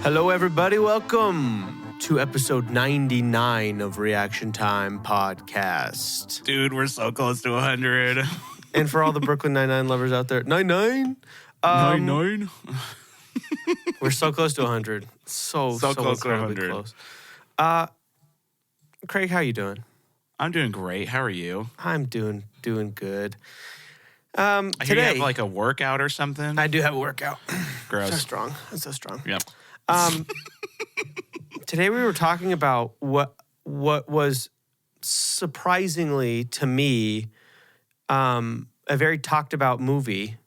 Hello, everybody. Welcome to episode 99 of Reaction Time Podcast. Dude, we're so close to 100. And for all the Brooklyn Nine-Nine lovers out there, 99? 99? We're so close to 100. So close to incredibly 100. close. Craig, how you doing? I'm doing great. How are you? I'm doing good. I hear you Today, have like a workout or something. I do have a workout. Gross. So strong. It's so strong. Yep. Today we were talking about what was surprisingly to me a very talked about movie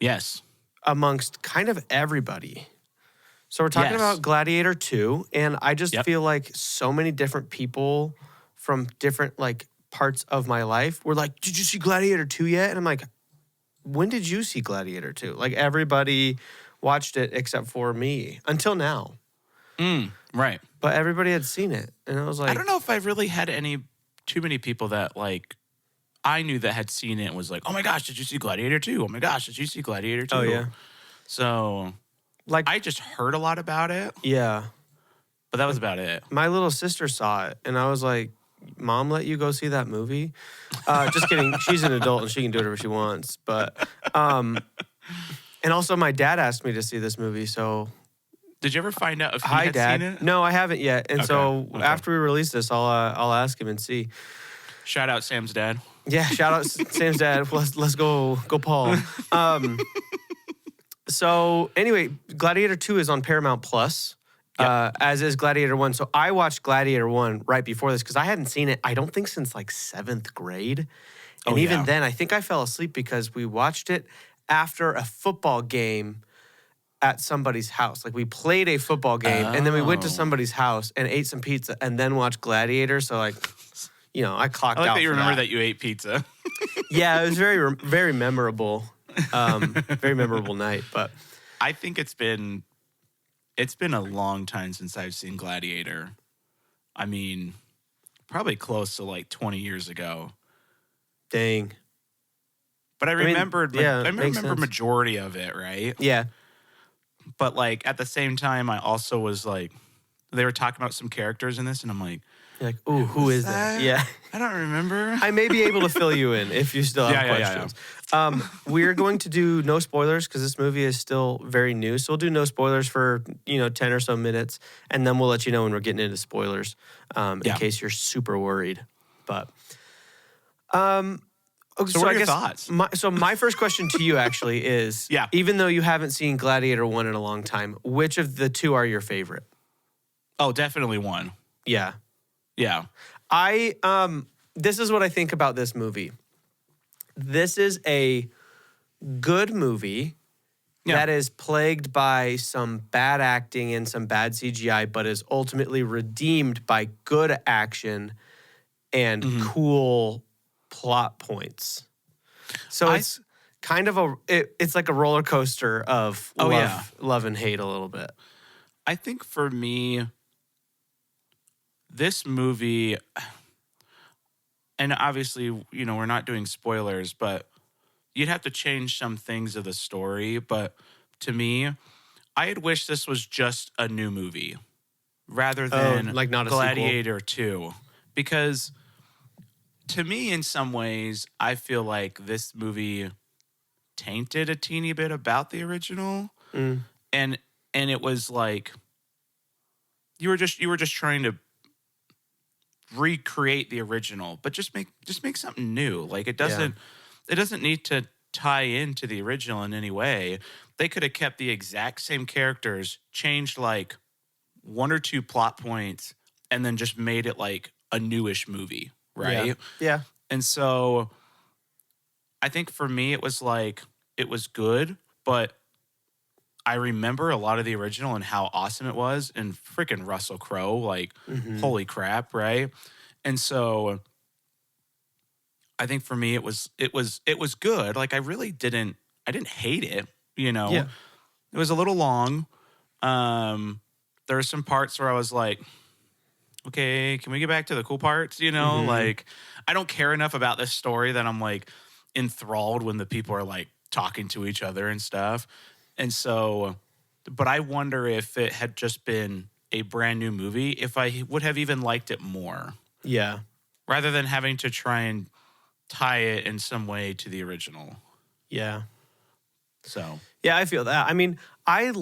Yes. amongst kind of everybody. So we're talking Yes. about Gladiator 2, and I just Yep. feel like so many different people from different like parts of my life were like, "Did you see Gladiator 2 yet?" And I'm like, "When did you see Gladiator 2?" Like everybody watched it except for me until now. Right. But everybody had seen it. And I was like, I don't know if I've really had too many people that like I knew that had seen it and was like, oh my gosh, did you see Gladiator 2? Oh my gosh, did you see Gladiator 2? Oh, yeah. So like, I just heard a lot about it, yeah. but that was about it. My little sister saw it, and I was like, Mom let you go see that movie? Just kidding. She's an adult, and she can do whatever she wants. But, and also my dad asked me to see this movie, so... Did you ever find out if he Hi, had Dad. seen it? No, I haven't yet. And so Okay. after we release this, I'll ask him and see. Shout out Sam's dad. Yeah, shout out Sam's dad. Let's go Paul. So anyway, Gladiator 2 is on Paramount Plus, as is Gladiator 1. So I watched Gladiator 1 right before this because I hadn't seen it, I don't think, since like 7th grade. And even then, I think I fell asleep because we watched it after a football game at somebody's house. Like we played a football game and then we went to somebody's house and ate some pizza and then watched Gladiator. So like, you know, I clocked out. I like that you for remember that you ate pizza. Yeah, it was very memorable. Very memorable night. But I think it's been a long time since I've seen Gladiator. I mean, probably close to like 20 years ago. dang. But I remembered, yeah, I makes remember sense. majority of it, right? Yeah. But like at the same time, I also was like, they were talking about some characters in this, and I'm like, You're like, ooh, who is that? Yeah. I don't remember. I may be able to fill you in if you still have questions. We're going to do no spoilers because this movie is still very new. So we'll do no spoilers for 10 or so minutes, and then we'll let you know when we're getting into spoilers, in case you're super worried. But So what are your thoughts? My first question to you actually is, even though you haven't seen Gladiator 1 in a long time, which of the two are your favorite? Oh, definitely one. Yeah. Yeah. This is what I think about this movie. This is a good movie that is plagued by some bad acting and some bad CGI, but is ultimately redeemed by good action and cool plot points. So it's kind of it's like a roller coaster of love and hate a little bit. I think for me, this movie, and obviously, we're not doing spoilers, but you'd have to change some things of the story. But to me, I had wished this was just a new movie rather than like not a Gladiator 2. Because to me, in some ways, I feel like this movie tainted a teeny bit about the original. And it was like you were just trying to recreate the original, but just make something new. Like it doesn't need to tie into the original in any way. They could have kept the exact same characters, changed like one or two plot points, and then just made it like a newish movie, right? Yeah. And so I think for me it was good, but I remember a lot of the original and how awesome it was, and freaking Russell Crowe, like holy crap, right? And so I think for me it was good. Like I didn't hate it, Yeah. It was a little long. There were some parts where I was like, okay, can we get back to the cool parts? Like I don't care enough about this story that I'm like enthralled when the people are like talking to each other and stuff. And so But I wonder if it had just been a brand new movie, if I would have even liked it more, Yeah. rather than having to try and tie it in some way to the original. Yeah. So Yeah, I feel that. I mean, I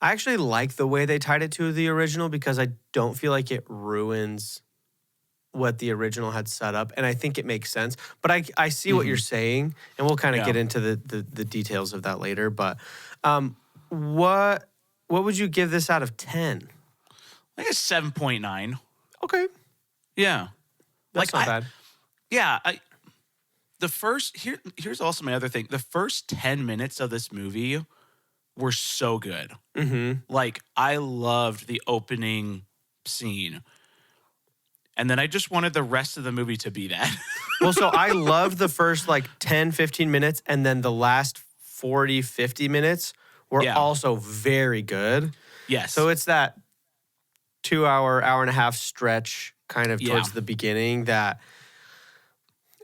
actually like the way they tied it to the original because I don't feel like it ruins what the original had set up, and I think it makes sense. But I see what you're saying, and we'll kind of get into the details of that later. But what would you give this out of 10? I guess 7.9. Okay, Yeah. that's not bad. Yeah. Here's also my other thing. The first 10 minutes of this movie were so good. Mm-hmm. Like, I loved the opening scene. And then I just wanted the rest of the movie to be that. Well, so I love the first like 10, 15 minutes, and then the last 40, 50 minutes were also very good. Yes. So it's that 2 hour, hour and a half stretch kind of towards the beginning that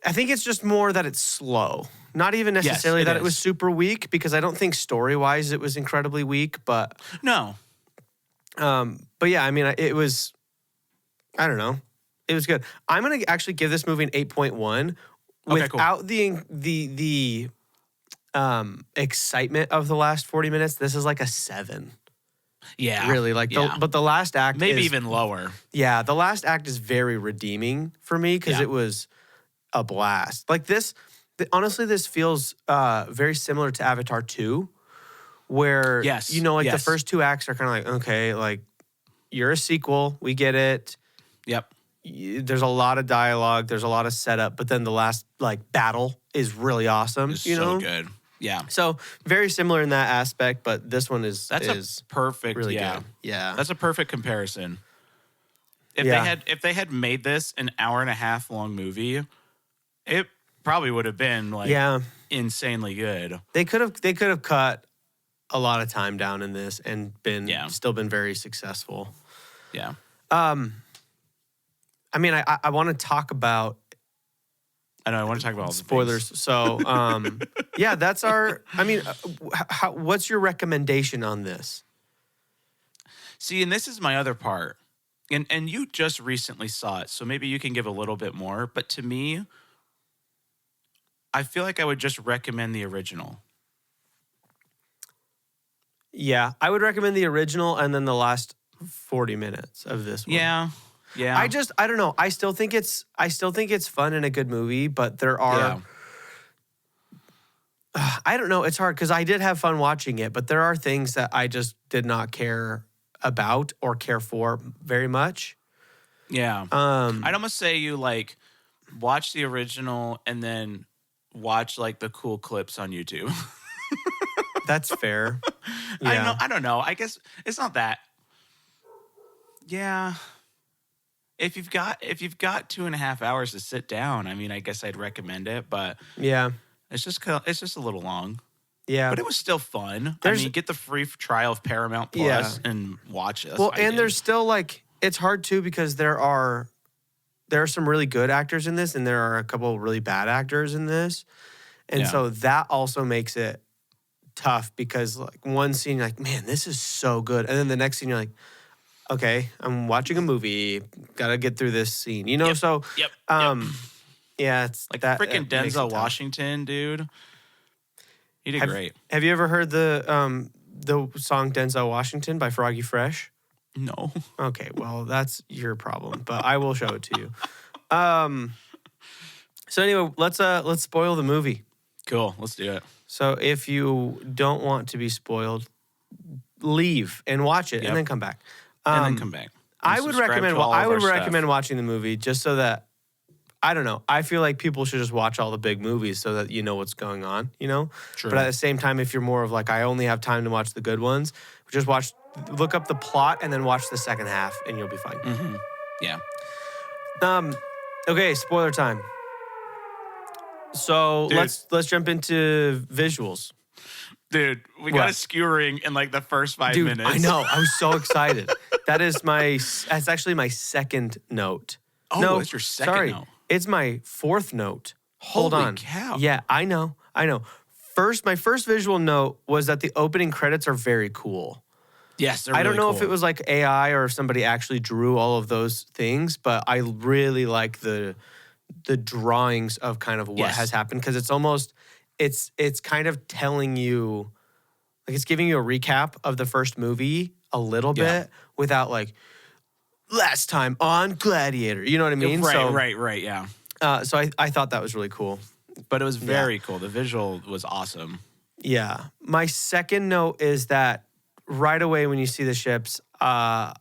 I think it's just more that it's slow. Not even necessarily that it was super weak, because I don't think story-wise it was incredibly weak, but no. But yeah, I mean, it was, I don't know. It was good. I'm going to actually give this movie an 8.1 without the excitement of the last 40 minutes. This is like a 7. Yeah. Really, like but the last act maybe is, even lower. Yeah, the last act is very redeeming for me because it was a blast. Like this, honestly, this feels very similar to Avatar 2, where you know, like the first 2 acts are kind of like, okay, like you're a sequel, we get it. Yep. There's a lot of dialogue, there's a lot of setup, but then the last like battle is really awesome. It's you know, so good. Yeah. So very similar in that aspect, but this one is a perfect really good. Yeah. That's a perfect comparison. If they had made this an hour and a half long movie, it probably would have been like insanely good. They could have cut a lot of time down in this and still been very successful. Yeah. I mean, I want to talk about. I want to talk about all the spoilers. things. So, yeah, that's our. I mean, what's your recommendation on this? See, and this is my other part, and you just recently saw it, so maybe you can give a little bit more. But to me, I feel like I would just recommend the original. Yeah, I would recommend the original, and then the last 40 minutes of this one. Yeah. I don't know. I still think it's fun and a good movie, but there are I don't know, it's hard because I did have fun watching it, but there are things that I just did not care about or care for very much. Yeah. I'd almost say you like watch the original and then watch like the cool clips on YouTube. That's fair. Yeah. I don't know. I guess it's not that. Yeah. If you've got 2.5 hours to sit down, I mean, I guess I'd recommend it, but yeah, it's just a little long. Yeah, but it was still fun. I mean, get the free trial of Paramount Plus and watch this. Well, and there's still like it's hard too because there are some really good actors in this, and there are a couple of really bad actors in this, and so that also makes it tough because like one scene you're like, man, this is so good, and then the next scene you're like, okay, I'm watching a movie. Gotta get through this scene, you know. So, yeah, it's like that freaking Denzel Washington, dude. He did great. Have you ever heard the song "Denzel Washington" by Froggy Fresh? No. Okay, well that's your problem, but I will show it to you. So anyway, let's spoil the movie. Cool, let's do it. So if you don't want to be spoiled, leave and watch it, and then come back. And then come back. I would recommend watching the movie just so that, I don't know, I feel like people should just watch all the big movies so that you know what's going on, you know? True. But at the same time, if you're more of like, I only have time to watch the good ones, just look up the plot and then watch the second half and you'll be fine. Mm-hmm. Yeah. Okay, spoiler time. So let's jump into visuals. Dude, we got a skewering in like the first 5 minutes. I know. I was so excited. That's actually my second note. Oh, no, it's your second note. It's my fourth note. Hold on. Holy cow. Yeah, I know. my first visual note was that the opening credits are very cool. Yes, they're I don't really know cool. if it was like AI or if somebody actually drew all of those things, but I really like the drawings of kind of what has happened, because it's almost it's kind of telling you, like, it's giving you a recap of the first movie a little bit without like last time on Gladiator. You know what I mean? Right, yeah. So I thought that was really cool. But it was very cool. The visual was awesome. Yeah. My second note is that right away when you see the ships, I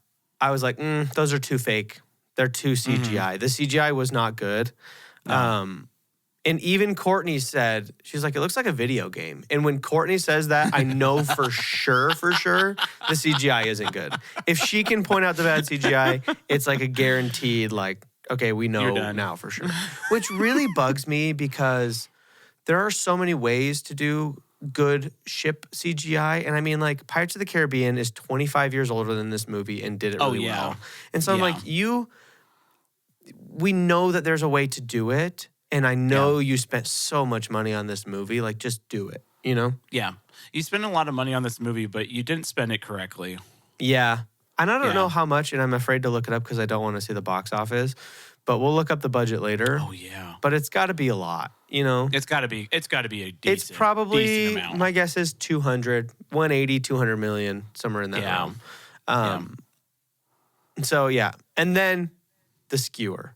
was like, those are too fake. They're too CGI. The CGI was not good. No. And even Courtney said, she's like, it looks like a video game. And when Courtney says that, I know for sure, the CGI isn't good. If she can point out the bad CGI, it's like a guaranteed, like, okay, we know now for sure. Which really bugs me, because there are so many ways to do good ship CGI. And I mean, like, Pirates of the Caribbean is 25 years older than this movie and did it really well. And so I'm like, we know that there's a way to do it. And I know you spent so much money on this movie. Like, just do it, you know? Yeah. You spent a lot of money on this movie, but you didn't spend it correctly. Yeah. And I don't know how much, and I'm afraid to look it up because I don't want to see the box office. But we'll look up the budget later. Oh, yeah. But it's got to be a lot, you know? It's got to be a decent, It's probably, decent amount. my guess is 180, 200 million, somewhere in that realm. So, yeah. And then the skewer.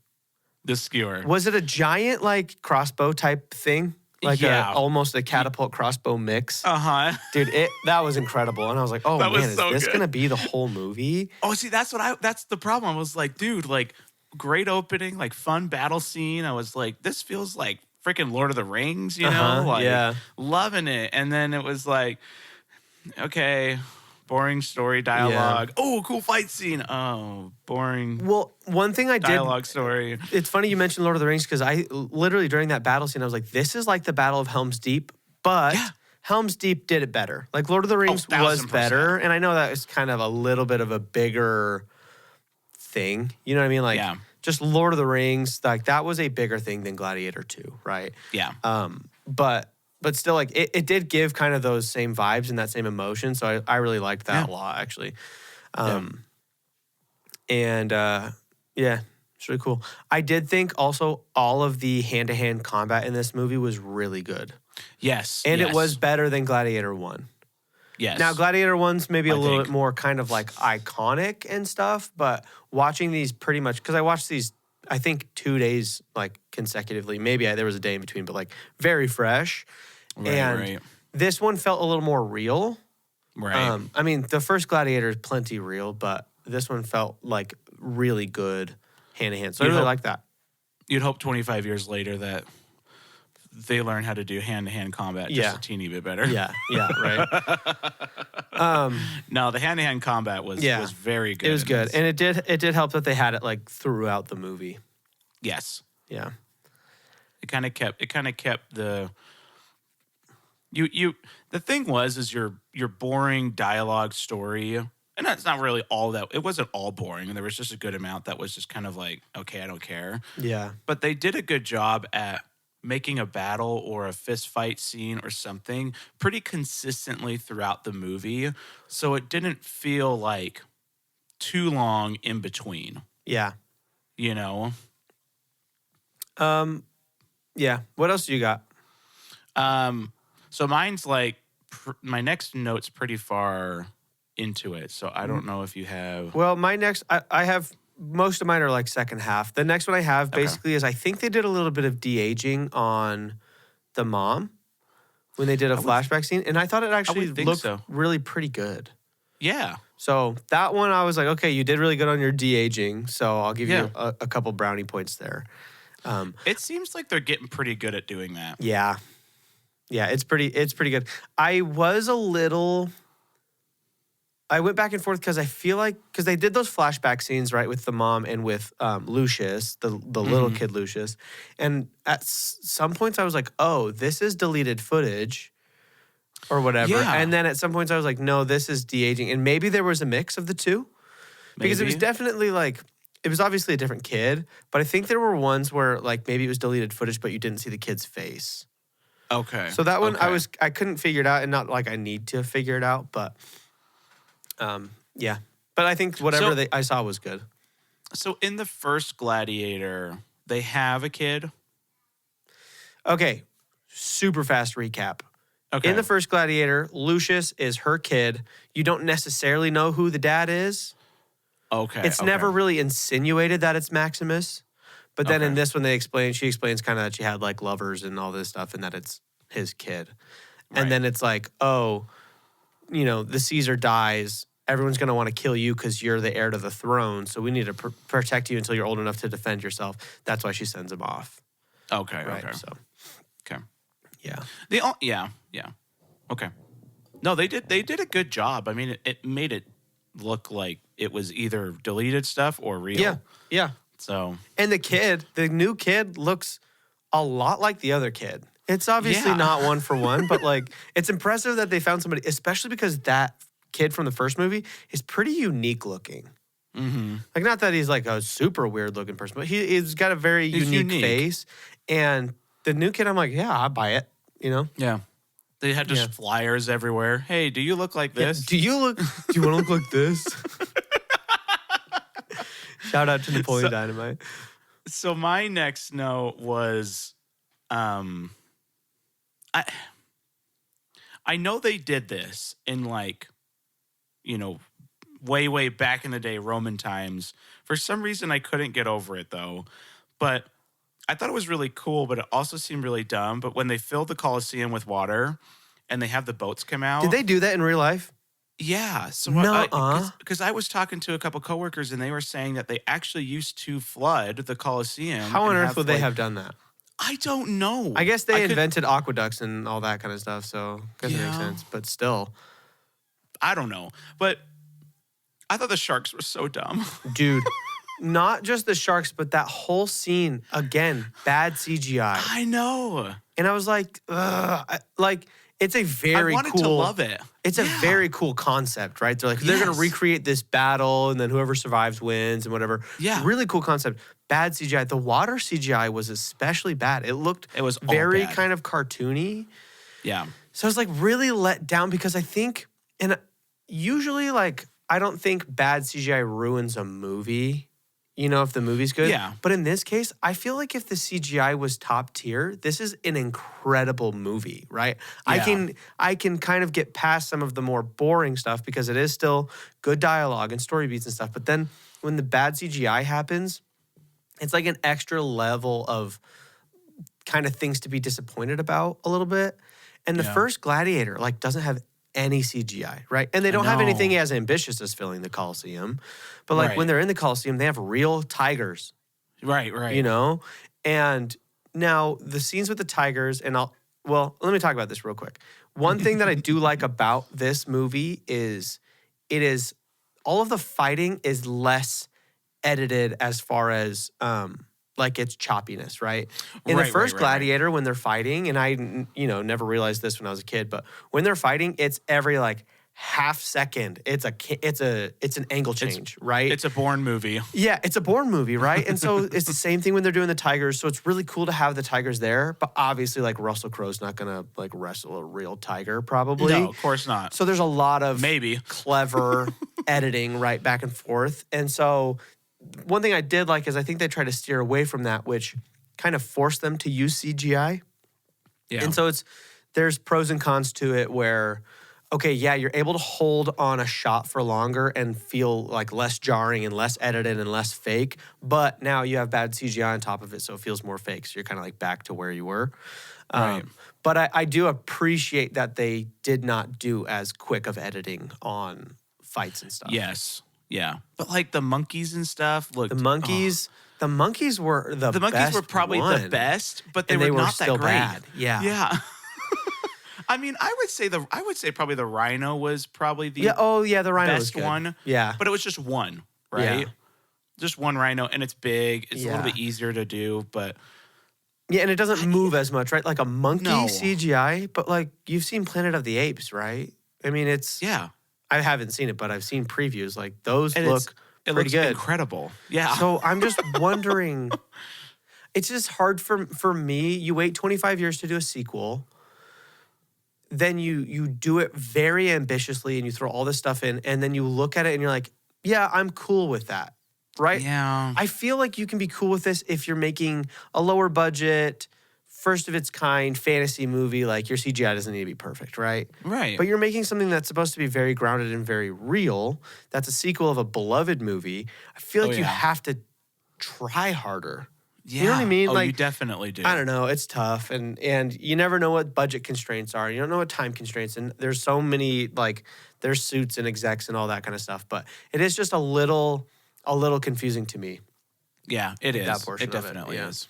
The skewer. Was it a giant, like, crossbow type thing? Like almost a catapult crossbow mix? Uh-huh. Dude, that was incredible. And I was like, oh, man, is this good. going to be the whole movie? Oh, see, that's the problem. I was like, dude, like, great opening, like, fun battle scene. I was like, this feels like freaking Lord of the Rings, you know? Like, loving it. And then it was like, okay, boring story, dialogue. Oh, cool fight scene. Oh, boring. Well, one thing I did. Dialogue story. It's funny you mentioned Lord of the Rings, because I literally, during that battle scene, I was like, this is like the Battle of Helm's Deep, but Helm's Deep did it better. Like, Lord of the Rings was better. And I know that was kind of a little bit of a bigger thing. You know what I mean? Like, just Lord of the Rings, like, that was a bigger thing than Gladiator 2, right? Yeah. But still, like, it did give kind of those same vibes and that same emotion. So I really liked that a lot, actually. And it's really cool. I did think also all of the hand-to-hand combat in this movie was really good. Yes. And it was better than Gladiator 1. Yes. Now, Gladiator 1's maybe a little bit more kind of like iconic and stuff, but watching these pretty much, because I watched these, I think, 2 days like consecutively. Maybe there was a day in between, but like very fresh. Right. This one felt a little more real. Right. I mean, the first Gladiator is plenty real, but this one felt like really good hand to hand. So I really like that. You'd hope 25 years later that they learn how to do hand-to-hand combat just a teeny bit better. Yeah, right. No, the hand-to-hand combat was very good. It was good. And it did help that they had it like throughout the movie. Yes. Yeah. It kind of kept the the thing was your boring dialogue story, and that's not really all that, it wasn't all boring, and there was just a good amount that was just kind of like, okay, I don't care. Yeah. But they did a good job at making a battle or a fist fight scene or something pretty consistently throughout the movie, so it didn't feel like too long in between. Yeah. You know? Yeah. What else do you got? So mine's like, my next note's pretty far into it, so I don't know if you have... Well, my next, I have... Most of mine are like second half. The next one I have basically is, I think they did a little bit of de-aging on the mom when they did a flashback scene. And I thought it actually looked really pretty good. Yeah. So that one I was like, okay, you did really good on your de-aging. So I'll give you a couple brownie points there. It seems like they're getting pretty good at doing that. Yeah. Yeah, it's pretty good. I went back and forth because I feel like, because they did those flashback scenes, right, with the mom and with Lucius, the little kid Lucius. And at some points I was like, oh, this is deleted footage or whatever. Yeah. And then at some points I was like, no, this is de-aging. And maybe there was a mix of the two. Because it was definitely like, it was obviously a different kid, but I think there were ones where like maybe it was deleted footage, but you didn't see the kid's face. Okay. So that one okay. I couldn't figure it out, and not like I need to figure it out, but yeah. But I think whatever So- I saw was good. So in the first Gladiator, they have a kid. Okay, super fast recap. Okay. In the first Gladiator, Lucius is her kid. You don't necessarily know who the dad is. okay. It's never really insinuated that it's Maximus. But then in Okay. this one, she explains kind of that she had like lovers and all this stuff and that it's his kid. Right. And then it's like, oh, the Caesar dies. Everyone's going to want to kill you because you're the heir to the throne. So we need to protect you until you're old enough to defend yourself. That's why she sends him off. Okay. Right. Okay. So, Okay. yeah. Yeah. Okay. No, they did a good job. I mean, it made it look like it was either deleted stuff or real. Yeah. Yeah. So And the new kid looks a lot like the other kid. It's obviously Yeah. not one for one, but like it's impressive that they found somebody, especially because that kid from the first movie is pretty unique looking. Like, not that he's like a super weird looking person, but he's got a very He's unique unique. face. And the new kid, I'm like, yeah, I'll buy it. yeah, they had just Yeah. flyers everywhere. Hey, do you look like this? Do you want to look like this? Shout out to Napoleon Dynamite. So my next note was, I know they did this in like, way back in the day, Roman times. For some reason, I couldn't get over it though. But I thought it was really cool, but it also seemed really dumb. But when they filled the Colosseum with water and they have the boats come out. Did they do that in real life? Yeah. So Nuh-uh. because I was talking to a couple coworkers and they were saying that they actually used to flood the Colosseum. How on and earth would they like- have done that? I don't know. I guess they I could- invented aqueducts and all that kind of stuff, so I guess it makes Yeah. sense. But still, I don't know. But I thought the sharks were so dumb. dude, not just the sharks, but that whole scene, again, bad CGI. I know. And I was like, ugh. It's a very I wanted cool. to love it. It's a Yeah. very cool concept, right? They're like, they're going Yes. to recreate this battle, and then whoever survives wins and whatever. Yeah. Really cool concept. Bad CGI. The water CGI was especially bad. It looked It was all very bad. kind of cartoony. Yeah. So I was like really let down because I think, and usually like, I don't think bad CGI ruins a movie, if the movie's good. Yeah. But in this case, I feel like if the CGI was top tier, this is an incredible movie, right? Yeah. I can kind of get past some of the more boring stuff because it is still good dialogue and story beats and stuff. But then when the bad CGI happens, it's like an extra level of kind of things to be disappointed about a little bit. And the Yeah. first Gladiator like doesn't have any CGI, right? And they don't have know. anything as ambitious as filling the Colosseum. But like when Right. they're in the Colosseum, they have real tigers, Right. And now the scenes with the tigers, and let me talk about this real quick. One thing that I do like about this movie is all of the fighting is less edited as far as like its choppiness, right? In the Right, first right. Gladiator, when they're fighting, and I never realized this when I was a kid, but when they're fighting, it's every like half second. It's an angle change, right? It's a Bourne movie. Yeah, it's a Bourne movie, right? And so it's the same thing when they're doing the tigers. So it's really cool to have the tigers there, but obviously like Russell Crowe's not gonna like wrestle a real tiger, probably. No, of course not. So there's a lot of Maybe. clever editing right back and forth. And so one thing I did like is I think they try to steer away from that, which kind of forced them to use CGI. Yeah. And so there's pros and cons to it where, okay, yeah, you're able to hold on a shot for longer and feel like less jarring and less edited and less fake. But now you have bad CGI on top of it, so it feels more fake. So you're kind of like back to where you were. Right. But I do appreciate that they did not do as quick of editing on fights and stuff. Yes. Yeah. But like the monkeys and stuff looked. The monkeys were the The monkeys best were probably one. the best, but they And were they were not still that great. bad. Yeah. Yeah. I mean, I would say probably the rhino was probably the the rhino was best good. one. Yeah. But it was just one, right? Yeah. Just one rhino, and it's big. It's a Yeah. little bit easier to do, but Yeah, and it doesn't move as much, right? Like a monkey No. CGI, but like you've seen Planet of the Apes, right? I mean, yeah, I haven't seen it, but I've seen previews. Like those and look it pretty looks good. incredible. Yeah. So I'm just wondering, it's just hard for me. You wait 25 years to do a sequel. then you do it very ambitiously and you throw all this stuff in, and then you look at it and you're like, yeah, I'm cool with that, right? Yeah. I feel like you can be cool with this if you're making a lower budget, first of its kind fantasy movie. Like, your CGI doesn't need to be perfect, right? Right. But you're making something that's supposed to be very grounded and very real. That's a sequel of a beloved movie. I feel like you have to try harder. Yeah. You know what I mean? Oh, like, you definitely do. I don't know. It's tough, and you never know what budget constraints are. You don't know what time constraints, and there's so many, like, there's suits and execs and all that kind of stuff. But it is just a little confusing to me. Yeah, it is. That portion it of it, definitely yeah. is.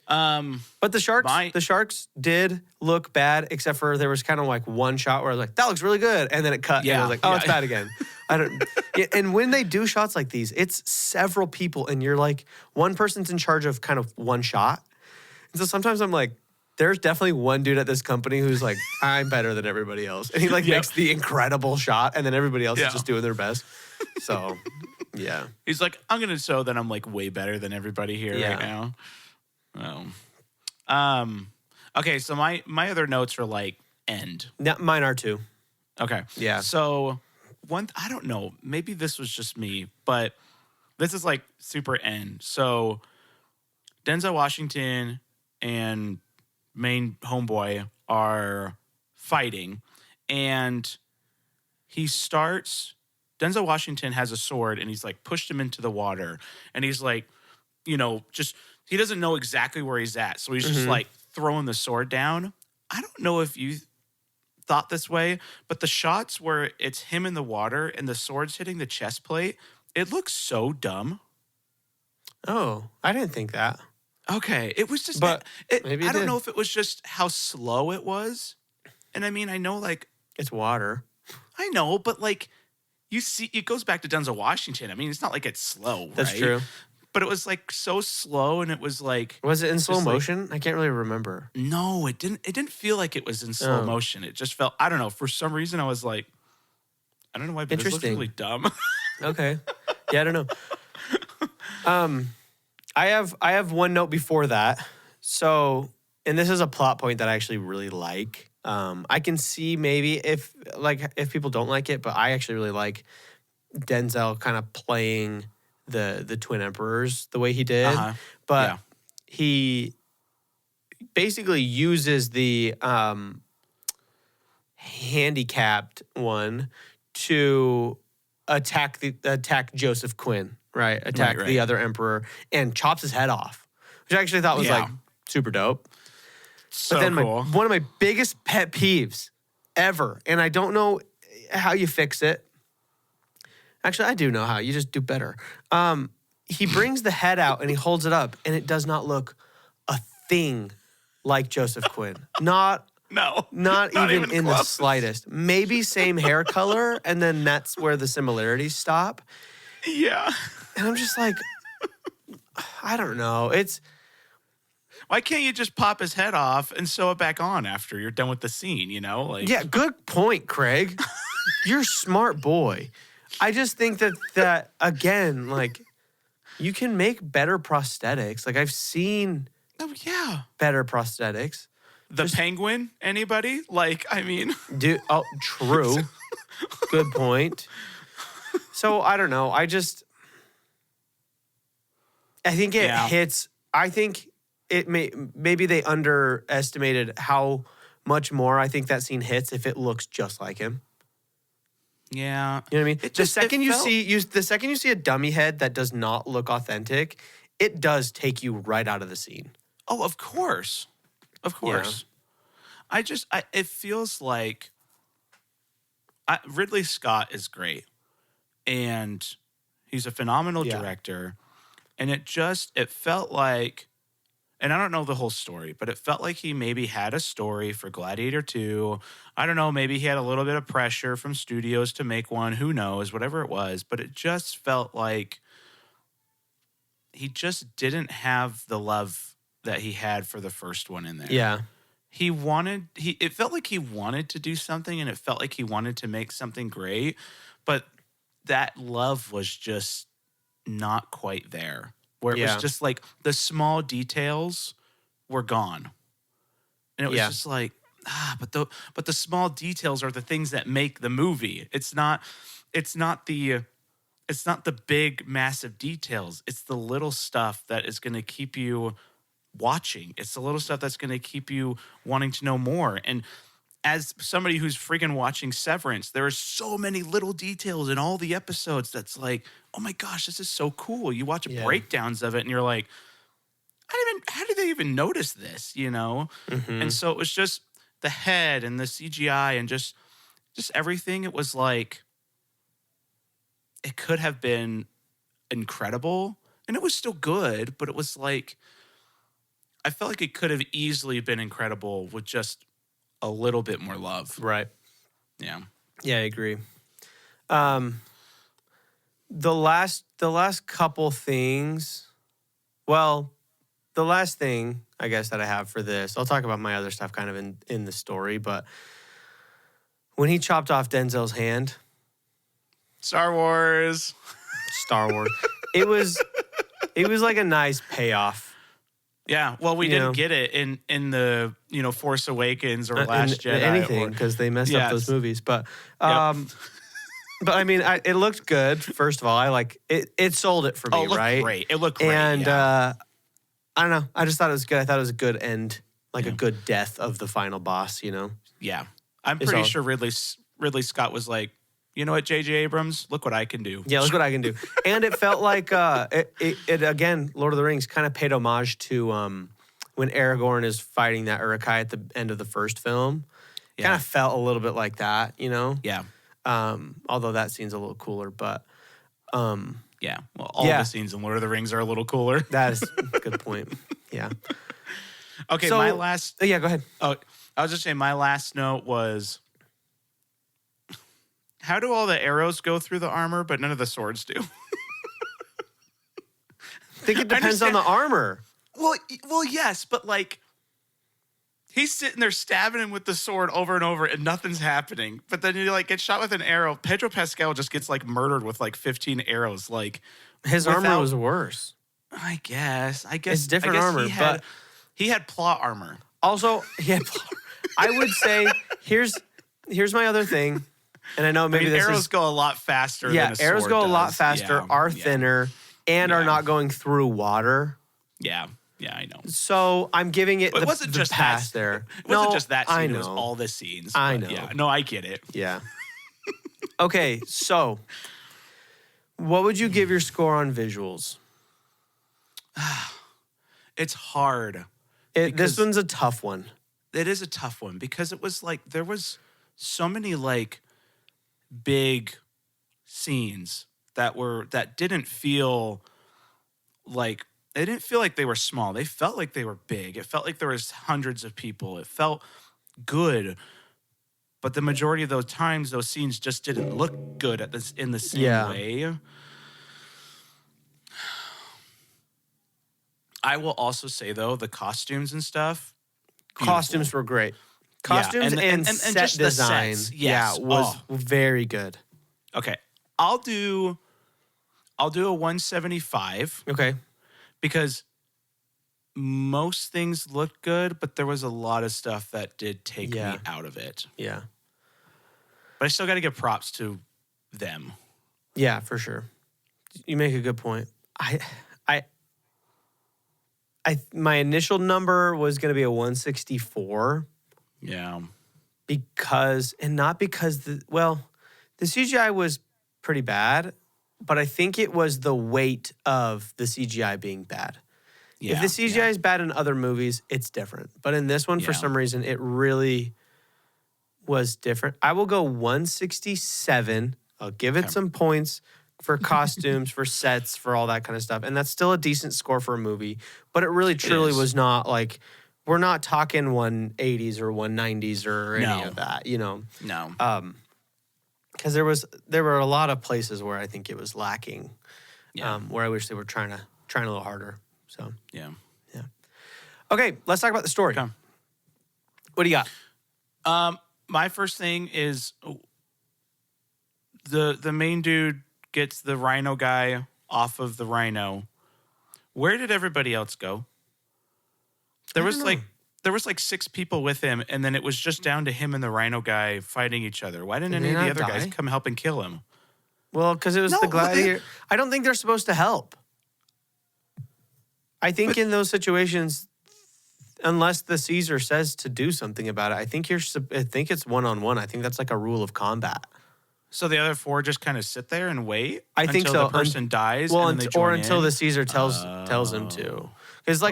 But the Sharks did look bad, except for there was kind of like one shot where I was like, that looks really good, and then it cut, and I was like, oh, it's bad again. I don't. Yeah, and when they do shots like these, it's several people, and you're like, one person's in charge of kind of one shot. And so sometimes I'm like, there's definitely one dude at this company who's like, I'm better than everybody else, and he like makes the incredible shot, and then everybody else is just doing their best. So, yeah, he's like, I'm gonna show that I'm like way better than everybody here right now. Okay, so my other notes are like end. Yeah, mine are too. Okay. Yeah. So I don't know, maybe this was just me, but this is like super end. So Denzel Washington and main homeboy are fighting, and Denzel Washington has a sword, and he's like pushed him into the water, and he's like, he doesn't know exactly where he's at. So he's just like throwing the sword down. I don't know if you thought this way, but the shots where it's him in the water and the sword's hitting the chest plate, it looks so dumb. Oh, I didn't think that. Okay. It was just, but maybe I don't know if it was just how slow it was. And I mean, I know like, it's water. I know, but like, you see, it goes back to Denzel Washington. I mean, it's not like it's slow, That's right? true. But it was like so slow, and it was like, was it in slow motion? I can't really remember. No, it didn't. It didn't feel like it was in slow motion. It just felt, I don't know. For some reason, I was like, I don't know why, but this looks really dumb. Okay, yeah, I don't know. I have one note before that. So, and this is a plot point that I actually really like. I can see maybe if people don't like it, but I actually really like Denzel kind of playing the twin emperors the way he did. But he basically uses the handicapped one to attack Joseph Quinn, right? Attack the other emperor and chops his head off, which I actually thought was like super dope. So but then cool. One of my biggest pet peeves ever, and I don't know how you fix it. Actually, I do know how. You just do better. He brings the head out and he holds it up, and it does not look a thing like Joseph Quinn. Not even in the slightest. Maybe same hair color, and then that's where the similarities stop. Yeah. And I'm just like, I don't know. Why can't you just pop his head off and sew it back on after you're done with the scene, Like, yeah, good point, Craig. You're a smart boy. I just think that again, like, you can make better prosthetics. Like, I've seen better prosthetics. The penguin, anybody? Like, I mean. True. Good point. So, I don't know. I think it hits. I think maybe they underestimated how much more I think that scene hits if it looks just like him. Yeah. You know what I mean? The second you see a dummy head that does not look authentic, it does take you right out of the scene. Oh, of course. Of course. Yeah. It feels like Ridley Scott is great, and he's a phenomenal director. And it felt like, and I don't know the whole story, but it felt like he maybe had a story for Gladiator 2. I don't know, maybe he had a little bit of pressure from studios to make one. Who knows, whatever it was. But it just felt like he just didn't have the love that he had for the first one in there. Yeah. It felt like he wanted to do something, and it felt like he wanted to make something great. But that love was just not quite there. Where it was just like the small details were gone. And it was just like, but the small details are the things that make the movie. It's not the big massive details. It's the little stuff that is going to keep you watching. It's the little stuff that's going to keep you wanting to know more. And as somebody who's freaking watching Severance, there are so many little details in all the episodes that's like, oh my gosh, this is so cool. You watch breakdowns of it and you're like, how did they even notice this, you know? Mm-hmm. And so it was just the head and the CGI and just everything. It was like, it could have been incredible and it was still good, but it was like, I felt like it could have easily been incredible with just a little bit more love. Right. Yeah. Yeah, I agree. The last couple things, well, the last thing I guess that I have for this, I'll talk about my other stuff kind of in the story, but when he chopped off Denzel's hand, Star Wars, it was like a nice payoff. Yeah, well, we didn't get it in the Force Awakens or Last Jedi, anything, because they messed up those movies. But but I mean, it looked good. First of all, I like it. It sold it for me, it looked right? Great. It looked great. And I don't know. I just thought it was good. I thought it was a good end, like a good death of the final boss. Yeah, I'm pretty sure Ridley Scott was like, you know what, J.J. Abrams, look what I can do. Yeah, look what I can do. And it felt like it again, Lord of the Rings kind of paid homage to when Aragorn is fighting that Uruk-hai at the end of the first film. Yeah. Kind of felt a little bit like that, Yeah. Although that scene's a little cooler, but yeah. Well, all the scenes in Lord of the Rings are a little cooler. That is a good point. Yeah. Okay, so, my last... Yeah, go ahead. Oh, I was just saying my last note was... How do all the arrows go through the armor, but none of the swords do? I think it depends on the armor. Well, yes, but like he's sitting there stabbing him with the sword over and over, and nothing's happening. But then you like get shot with an arrow. Pedro Pascal just gets like murdered with like 15 arrows. Like his armor was worse. I guess it's different armor, but he had plot armor. Also, he had plot. I would say here's my other thing. And I know maybe arrows go a lot faster. Yeah, than a sword arrows go a lot does. faster, are thinner, and are not going through water. Yeah, I know. So I'm giving it it wasn't just pass that. there. It wasn't just that scene. I know. It was all the scenes. I know. Yeah, no, I get it. Yeah. Okay, so what would you give your score on visuals? It's hard. This one's a tough one. It is a tough one because it was like there was so many like big scenes that didn't feel like they were small. They felt like they were big. It felt like there was hundreds of people. It felt good. But the majority of those times, those scenes just didn't look good in the same way. I will also say though, the costumes and stuff. Beautiful. Costumes were great. Costumes and set just design, the sets. Yes. was very good. Okay, I'll do a 175. Okay, because most things looked good, but there was a lot of stuff that did take me out of it. Yeah, but I still got to give props to them. Yeah, for sure. You make a good point. My initial number was going to be a 164. Yeah. Not because the CGI was pretty bad, but I think it was the weight of the CGI being bad. Yeah, if the CGI is bad in other movies, it's different. But in this one, for some reason, it really was different. I will go 167. I'll give it some points for costumes, for sets, for all that kind of stuff. And that's still a decent score for a movie. But it really, truly was not like... We're not talking 180s or 190s or any of that, No. Because there were a lot of places where I think it was lacking. Where I wish they were trying a little harder. So yeah. Okay, let's talk about the story. Okay. What do you got? My first thing is the main dude gets the rhino guy off of the rhino. Where did everybody else go? There was like there was like 6 people with him, and then it was just down to him and the rhino guy fighting each other. Why didn't any of the other guys come help and kill him? Well, because it was the Gladiator. I don't think they're supposed to help. I think in those situations, unless the Caesar says to do something about it, I think it's one-on-one. I think that's like a rule of combat. So the other 4 just kind of sit there and wait. I think until so. the person dies. Well, and then they join until in? the Caesar tells them to. Because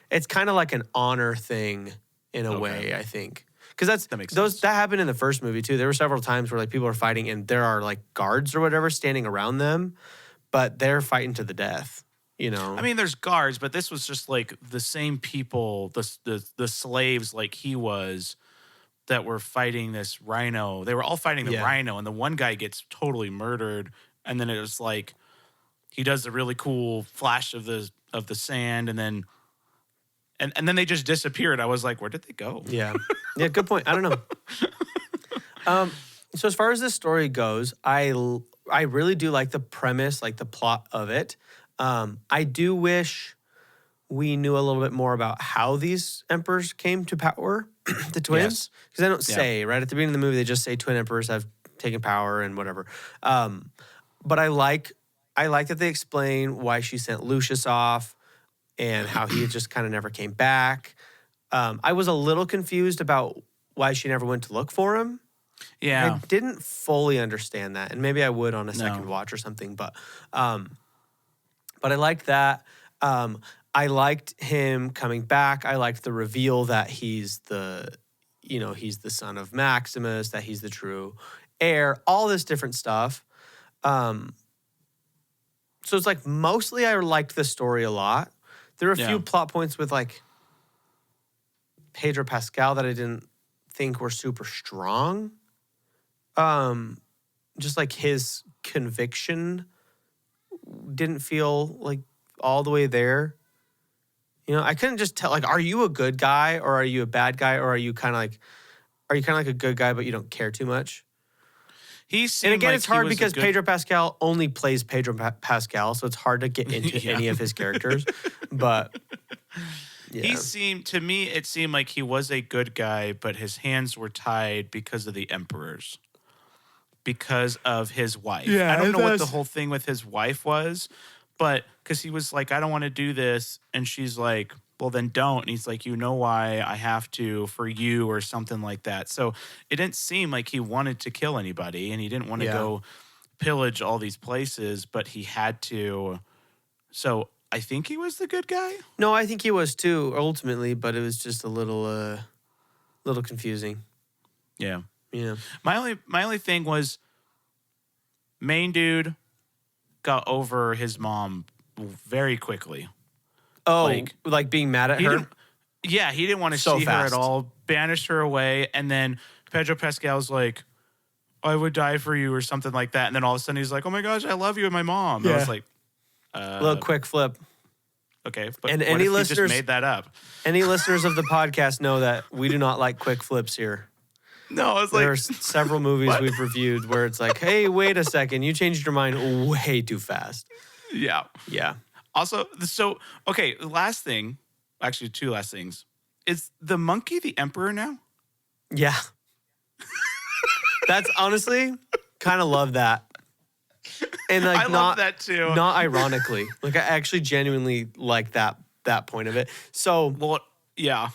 it's kind of like an honor thing in a way. I think because that makes sense. That happened in the first movie too. There were several times where like people are fighting and there are like guards or whatever standing around them, but they're fighting to the death. You know, I mean, there's guards, but this was just like the same people, the slaves, like he was, that were fighting this rhino. They were all fighting the rhino, and the one guy gets totally murdered. And then it was like he does the really cool flash of the sand, and then they just disappeared. I was like, where did they go? Yeah, good point. I don't know. So as far as this story goes, I really do like the premise, like the plot of it. I do wish we knew a little bit more about how these emperors came to power, the twins. Because they don't say, right? At the beginning of the movie, they just say twin emperors have taken power and whatever. But I like that they explain why she sent Lucius off and how he just kind of never came back. I was a little confused about why she never went to look for him. Yeah. I didn't fully understand that. And maybe I would on a second watch or something. But I liked that. I liked him coming back. I liked the reveal that he's the son of Maximus, that he's the true heir, all this different stuff. So it's like mostly I liked the story a lot. There were a few plot points with like Pedro Pascal that I didn't think were super strong. Just like his conviction didn't feel like all the way there. You know, I couldn't just tell, like, are you a good guy or are you a bad guy or are you kind of like a good guy but you don't care too much? And again, it's hard because Pedro Pascal only plays Pedro Pascal, so it's hard to get into any of his characters. But he seemed, to me, it seemed like he was a good guy, but his hands were tied because of the emperors, because of his wife. I don't know what the whole thing with his wife was, but because he was like, I don't want to do this. And she's like, well, then don't. And he's like, you know why I have to for you or something like that. So it didn't seem like he wanted to kill anybody and he didn't want to go pillage all these places, but he had to. So I think he was the good guy. No, I think he was too, ultimately, but it was just a little confusing. Yeah. Yeah. My only thing was main dude got over his mom very quickly. Oh, like being mad at her? He didn't want to see her at all, banished her away, and then Pedro Pascal's like, I would die for you or something like that. And then all of a sudden he's like, oh my gosh, I love you and my mom. Yeah. I was like, a little quick flip. Okay, but and what any if listeners he just made that up? Any listeners of the podcast know that we do not like quick flips here. No, it's there are several movies we've reviewed where it's like, hey, wait a second, you changed your mind way too fast. Yeah. Yeah. Also, okay, last thing, actually 2 last things. Is the monkey the emperor now? Yeah. That's honestly, kind of love that. And like, I love that too. Not ironically. Like, I actually genuinely like that point of it. So, well, yeah.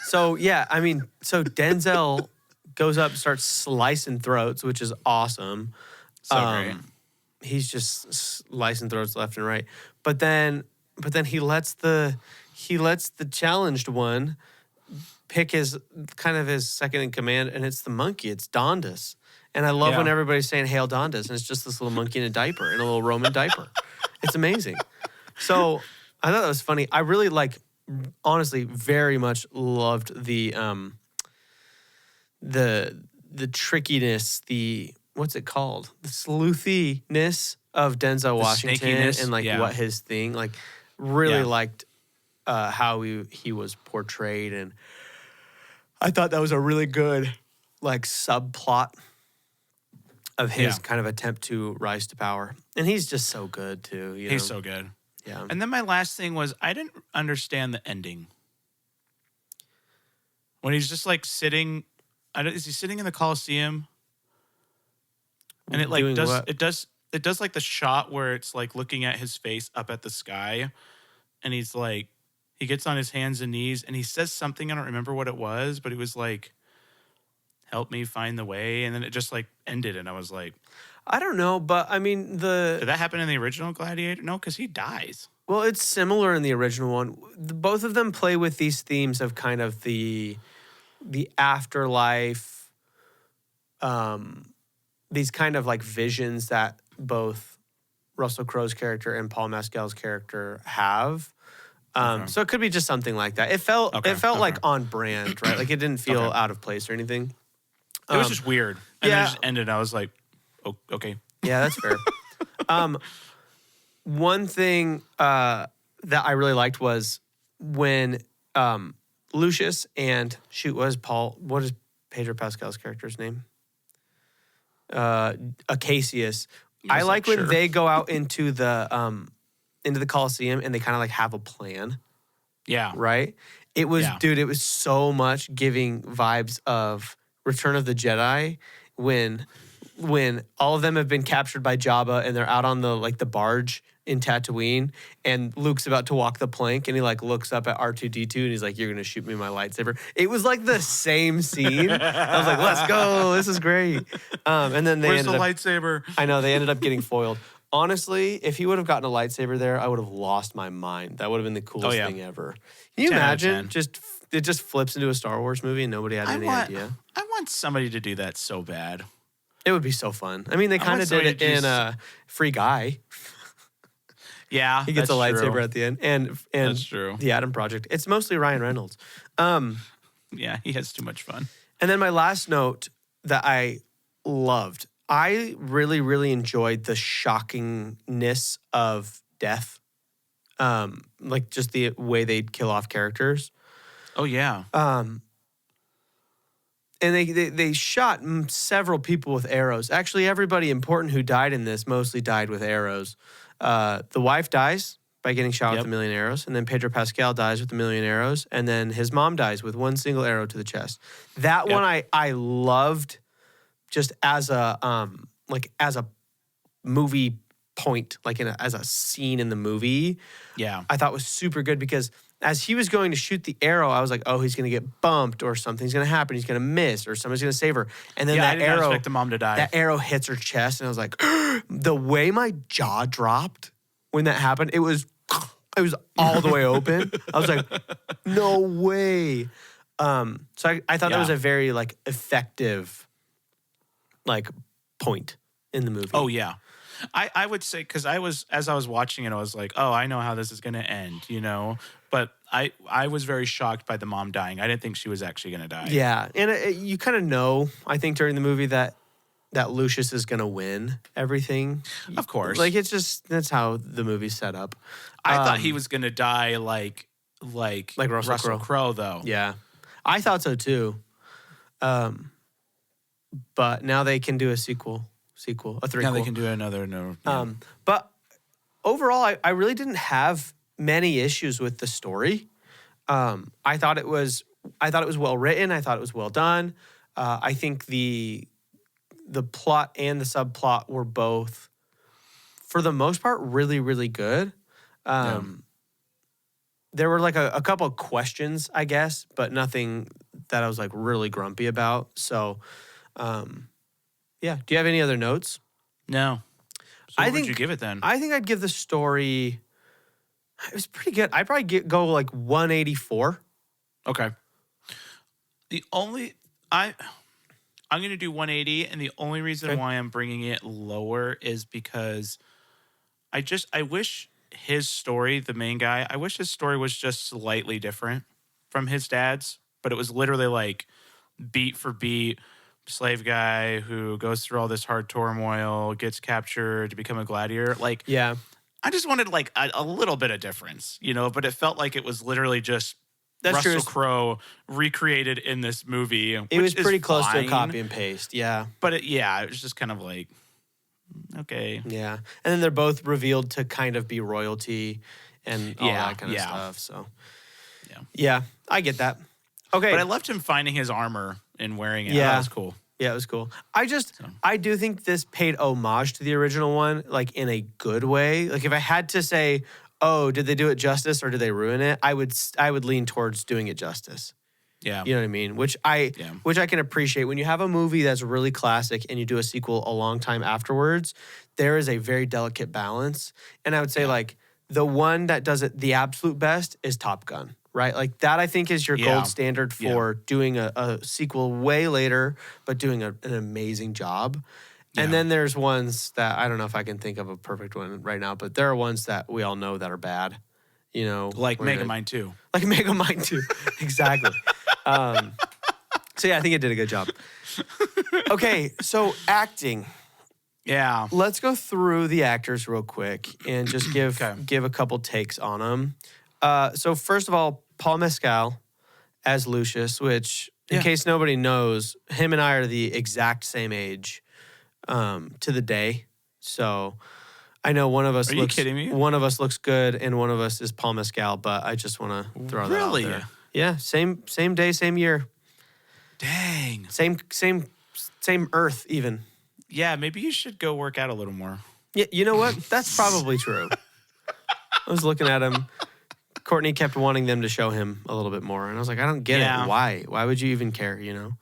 So, yeah, I mean, so Denzel goes up, starts slicing throats, which is awesome. So great. He's just slicing throats left and right. But then he lets the challenged one pick his second in command, and it's the monkey. It's Dondas. And I love when everybody's saying Hail Dondas, and it's just this little monkey in a diaper, in a little Roman diaper. It's amazing. So I thought that was funny. I really honestly, very much loved the trickiness, what's it called? The sleuthiness of Denzel Washington and what his thing, really liked how he was portrayed. And I thought that was a really good subplot of his kind of attempt to rise to power. And he's just so good too. He's so good. Yeah. And then my last thing was I didn't understand the ending. when he's just like sitting. Is he sitting in the Coliseum? And it like Doing does what? it does like the shot where it's like looking at his face up at the sky, and he's like he gets on his hands and knees and he says something. I don't remember what it was, but it was like, "Help me find the way," and then it just like ended, and I was like, I don't know, but I mean "Did that happen in the original Gladiator?" No, because he dies. well, it's similar in the original one. Both of them play with these themes of kind of the afterlife, these kind of like visions that both Russell Crowe's character and Paul Mescal's character have. Okay. So it could be just something like that. It felt like on brand, right? Like it didn't feel out of place or anything. It was just weird. And then yeah. it just ended. I was like, oh, okay. Yeah, that's fair. One thing that I really liked was when Lucius and what is Pedro Pascal's character's name? Acacius. I like when they go out into the Coliseum and they kind of like have a plan. Yeah. Right? It was, dude, it was so much giving vibes of Return of the Jedi when all of them have been captured by Jabba and they're out on the barge in Tatooine and Luke's about to walk the plank and he like looks up at R2-D2 and he's like, "You're going to shoot me my lightsaber." It was like the same scene. I was like, "Let's go. This is great." And then Where's the lightsaber? I know, they ended up getting foiled. Honestly, if he would have gotten a lightsaber there, I would have lost my mind. That would have been the coolest thing ever. Can you imagine? It just flips into a Star Wars movie and nobody had any idea. I want somebody to do that so bad. It would be so fun. I mean, they kind of did it in Free Guy. Yeah, he gets a lightsaber at the end, and that's true. The Adam Project. It's mostly Ryan Reynolds. Yeah, he has too much fun. And then my last note that I loved. I really, really enjoyed the shockingness of death, like just the way they'd kill off characters. Oh yeah. And they shot several people with arrows. Actually, everybody important who died in this mostly died with arrows. The wife dies by getting shot with a million arrows, and then Pedro Pascal dies with a million arrows, and then his mom dies with one single arrow to the chest. That one I loved. Just as a movie point, like as a scene in the movie, I thought was super good because as he was going to shoot the arrow, I was like, oh, he's going to get bumped or something's going to happen. He's going to miss or somebody's going to save her. And then I did not expect the mom to die. That arrow hits her chest, and I was like, the way my jaw dropped when that happened, it was all the way open. I was like, no way. So I thought that was a very like effective like point in the movie. Oh yeah. I would say, because as I was watching it, I was like, oh, I know how this is going to end, But I was very shocked by the mom dying. I didn't think she was actually going to die. Yeah, and you kind of know, I think, during the movie that Lucius is going to win everything. Of course. Like, it's just, that's how the movie's set up. I thought he was going to die like Russell Crowe, though. Yeah, I thought so too. But now they can do a threequel. Now they can do another. But overall, I really didn't have many issues with the story. I thought it was well written. I thought it was well done. I think the plot and the subplot were both, for the most part, really, really good. There were like a couple of questions, I guess, but nothing that I was like really grumpy about. So, yeah. Do you have any other notes? No. So what would you give it then? I think I'd give the story, it was pretty good. I'd probably go like 184. Okay. I'm going to do 180, and the only reason why I'm bringing it lower is because I wish his story, the main guy, I wish his story was just slightly different from his dad's, but it was literally like beat for beat, slave guy who goes through all this hard turmoil, gets captured to become a gladiator. Like, yeah, I just wanted like a little bit of difference, but it felt like it was literally just Russell Crowe recreated in this movie. It was pretty close to a copy and paste, yeah. But it was just kind of like, okay. Yeah. And then they're both revealed to kind of be royalty and all that kind of stuff. So, yeah, I get that. Okay. But I loved him finding his armor and wearing it. Yeah. That was cool. Yeah, it was cool. I do think this paid homage to the original one, like in a good way. Like if I had to say, oh, did they do it justice or did they ruin it? I would lean towards doing it justice. Yeah. You know what I mean? Which I can appreciate. When you have a movie that's really classic and you do a sequel a long time afterwards, there is a very delicate balance. And I would say like the one that does it the absolute best is Top Gun, right? Like that I think is your gold standard for doing a sequel way later, but doing an amazing job. Yeah. And then there's ones that I don't know if I can think of a perfect one right now, but there are ones that we all know that are bad. You know, like Megamind 2. Like Megamind 2. Exactly. So yeah, I think it did a good job. Okay, so acting. Yeah. Let's go through the actors real quick and just give a couple takes on them. So first of all, Paul Mescal as Lucius, which in case nobody knows, him and I are the exact same age to the day. So I know one of us you kidding me? One of us looks good and one of us is Paul Mescal, but I just want to throw that out there. Yeah, same day, same year. Dang. Same Earth even. Yeah, maybe you should go work out a little more. Yeah, you know what? That's probably true. I was looking at him. Courtney kept wanting them to show him a little bit more, and I was like, I don't get it. Why? Why would you even care? You know?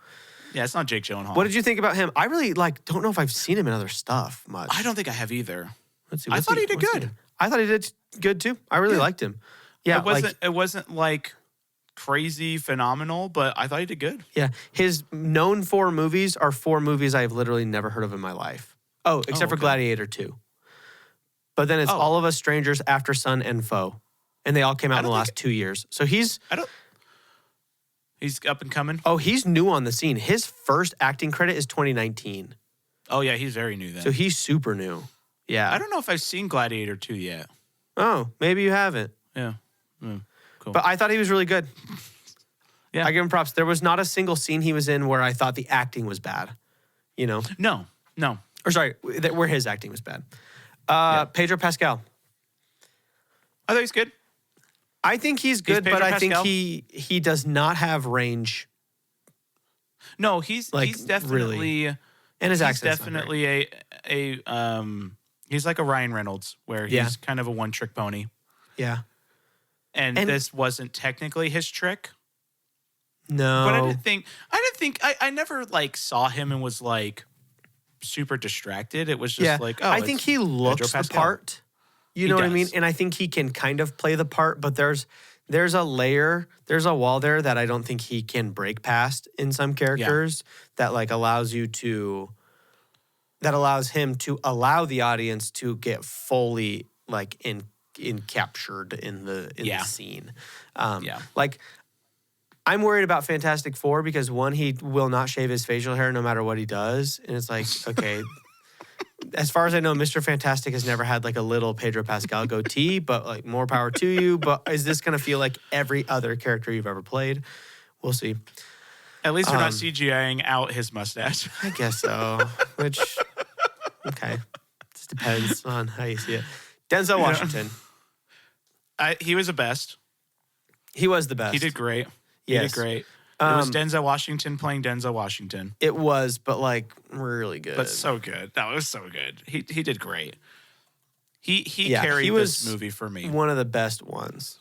Yeah, it's not Jake Gyllenhaal. What did you think about him? I really don't know if I've seen him in other stuff much. I don't think I have either. Let's see. I thought he did good. I thought he did good too. I really liked him. Yeah, it wasn't like crazy phenomenal, but I thought he did good. Yeah, his known 4 movies are 4 movies I've literally never heard of in my life. Oh, except for Gladiator 2. But then it's All of Us Strangers, After Sun, and Foe, and they all came out in the last 2 years. So he's up and coming. Oh, he's new on the scene. His first acting credit is 2019. Oh yeah, he's very new then. So he's super new. Yeah, I don't know if I've seen Gladiator 2 yet. Oh, maybe you haven't. Yeah. Cool. But I thought he was really good. Yeah. I give him props. There was not a single scene he was in where I thought the acting was bad. You know? No. Or sorry, where his acting was bad. Pedro Pascal. I thought he's good. I think he's good, but I think Pascal? he does not have range. No, he's definitely really. And his accent's definitely he's like a Ryan Reynolds where he's kind of a one-trick pony. Yeah. And this wasn't technically his trick. No. But I never like saw him and was like super distracted. It was just like, I think he looks the part. You know what I mean? And I think he can kind of play the part, but there's a layer, there's a wall there that I don't think he can break past in some characters that like allows him to allow the audience to get fully like captured in the scene. Like I'm worried about Fantastic Four because one, he will not shave his facial hair no matter what he does. And it's like, okay, as far as I know, Mr. Fantastic has never had like a little Pedro Pascal goatee, but like more power to you. But is this going to feel like every other character you've ever played? We'll see. At least we're not CGIing out his mustache. I guess so. Which, okay. Just depends on how you see it. Denzel Washington. He was the best. He was the best. He did great. He did great. It was Denzel Washington playing Denzel Washington. It was, but like really good. But so good. That was so good. He did great. He carried this movie for me. One of the best ones.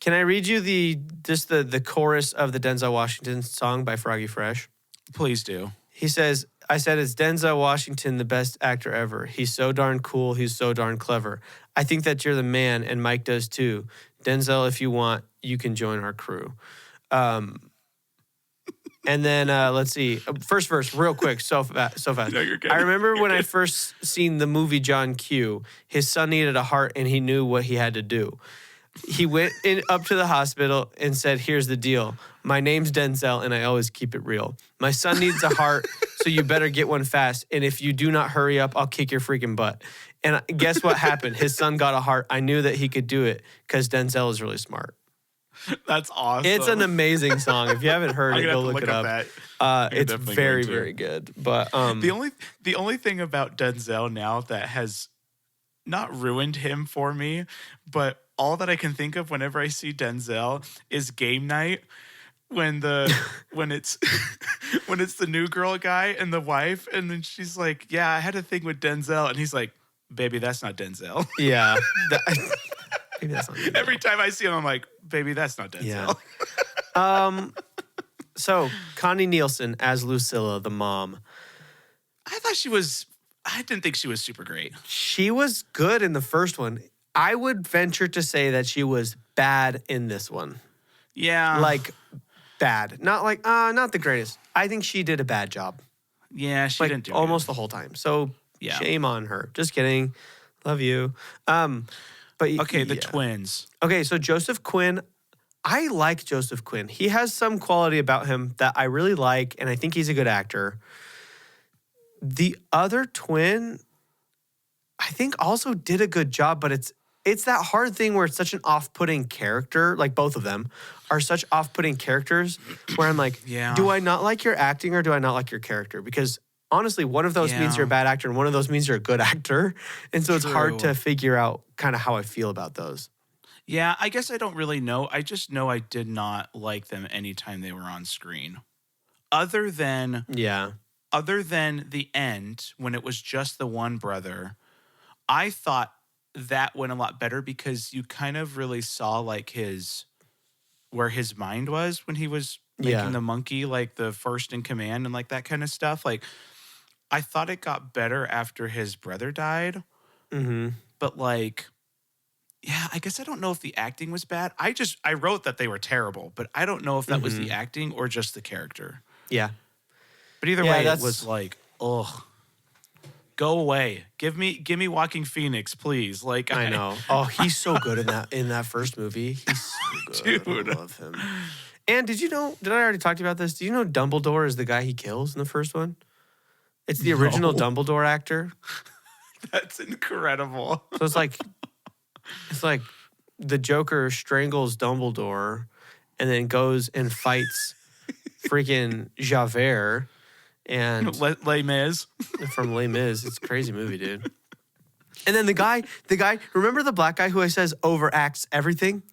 Can I read you the chorus of the Denzel Washington song by Froggy Fresh? Please do. He says, I said, it's Denzel Washington, the best actor ever. He's so darn cool. He's so darn clever. I think that you're the man, and Mike does too. Denzel, if you want, you can join our crew. And then let's see. First verse, real quick, so fast. No, you're good. I remember You're when good. I first seen the movie John Q. His son needed a heart, and he knew what he had to do. He went up to the hospital and said, here's the deal. My name's Denzel, and I always keep it real. My son needs a heart, so you better get one fast. And if you do not hurry up, I'll kick your freaking butt. And guess what happened? His son got a heart. I knew that he could do it because Denzel is really smart. That's awesome. It's an amazing song. If you haven't heard it, go look it up. It's very, very good. But the only thing about Denzel now that has not ruined him for me, but all that I can think of whenever I see Denzel is Game Night, when it's when it's the new girl guy and the wife, and then she's like, "Yeah, I had a thing with Denzel," and he's like, "Baby, that's not Denzel." Yeah. Maybe that's not Denzel. Every time I see him, I'm like, "Baby, that's not Denzel." Yeah. So Connie Nielsen as Lucilla, the mom. I didn't think she was super great. She was good in the first one. I would venture to say that she was bad in this one. Yeah. Like, bad. Not like, not the greatest. I think she did a bad job. Yeah, she Like, didn't do almost good. the whole time. So, Yeah. shame on her. Just kidding. Love you. But Okay, the yeah. twins. Okay, so Joseph Quinn, I like Joseph Quinn. He has some quality about him that I really like, and I think he's a good actor. The other twin, I think also did a good job, but it's that hard thing where it's such an off-putting character. Like both of them are such off-putting characters where I'm like, Yeah. do I not like your acting or do I not like your character? Because honestly, one of those means Yeah. you're a bad actor and one of those means you're a good actor. And so it's hard True. to figure out kind of how I feel about those. Yeah, I guess I don't really know. I just know I did not like them anytime they were on screen. Other than Yeah. the end, when it was just the one brother, I thought that went a lot better because you kind of really saw like where his mind was when he was making Yeah. the monkey like the first in command and like that kind of stuff. Like I thought it got better after his brother died, Mm-hmm. but like, yeah, I guess I don't know if the acting was bad. I wrote that they were terrible, but I don't know if that was the acting or just the character. Yeah. But either Yeah, way, it that's- was like, ugh, go away. Give me Joaquin Phoenix, please. Like I know. Oh, he's so good in that first movie. He's so good. Dude. I love him. And did I already talk to you about this? Do you know Dumbledore is the guy he kills in the first one? It's the original No. Dumbledore actor. That's incredible. So it's like the Joker strangles Dumbledore and then goes and fights freaking Javert and Les Mis. from Les Mis. It's a crazy movie, dude. And then the guy, remember the black guy who I says overacts everything?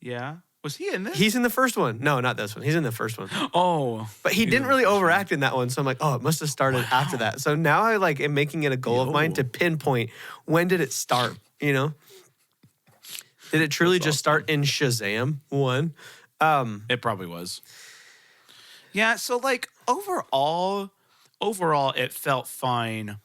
Yeah. Was he in this? He's in the first one. No, not this one. He's in the first one. Oh. But he didn't really overact in that one. So I'm like, oh, it must have started after that. So now I like am making it a goal of mine to pinpoint when did it start, you know? Did it truly just start in Shazam 1? It probably was. Yeah, so like overall it felt fine.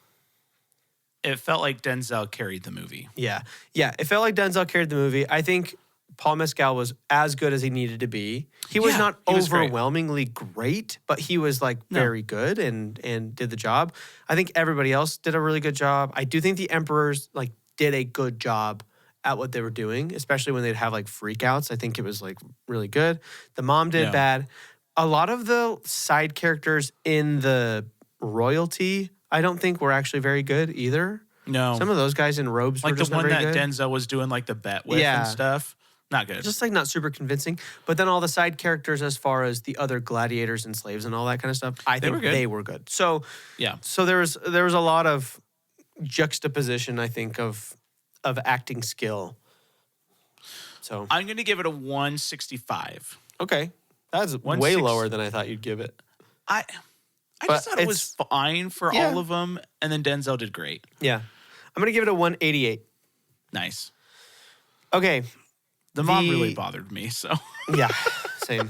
It felt like Denzel carried the movie. Yeah. Yeah. It felt like Denzel carried the movie. I think Paul Mescal was as good as he needed to be. He was not he was great. overwhelmingly great, but he was like very good and did the job. I think everybody else did a really good job. I do think the Emperors like did a good job at what they were doing, especially when they'd have like freakouts. I think it was like really good. The mom did bad. A lot of the side characters in the royalty, I don't think were actually very good either. No. Some of those guys in robes like were the just not one very that good. Denzel was doing like the bet with Yeah. and stuff. Not good. Just like not super convincing. But then all the side characters as far as the other gladiators and slaves and all that kind of stuff, I think they were good. So yeah. so there was a lot of juxtaposition, I think, of acting skill. So I'm going to give it a 165. okay. That's way 160. lower than I thought you'd give it. I But just thought it was fine for all of them, and then Denzel did great. Yeah. I'm gonna give it a 188. Nice. Okay. The mom really bothered me, so. Yeah, same.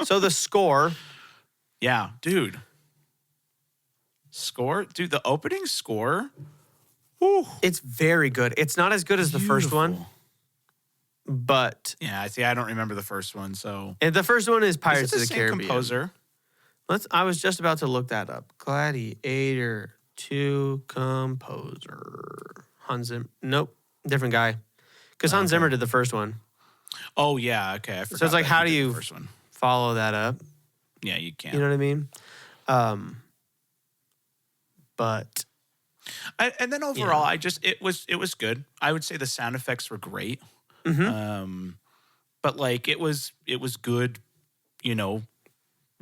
So the score. Yeah, dude. Score? Dude, the opening score? Whew. It's very good. It's not as good as the first one, Beautiful. but Yeah, I see. I don't remember the first one, so. and the first one is Is Pirates it of the the same Caribbean. composer? I was just about to look that up. Gladiator 2 composer. Hans Zimmer. Nope, different guy. Because Hans Zimmer did the first one. Oh, yeah, okay. I forgot it's like, that how he do did you the first one? Follow that up? Yeah, you can. You know what I mean? But And then overall, it was good. I would say the sound effects were great. But like it was good, you know,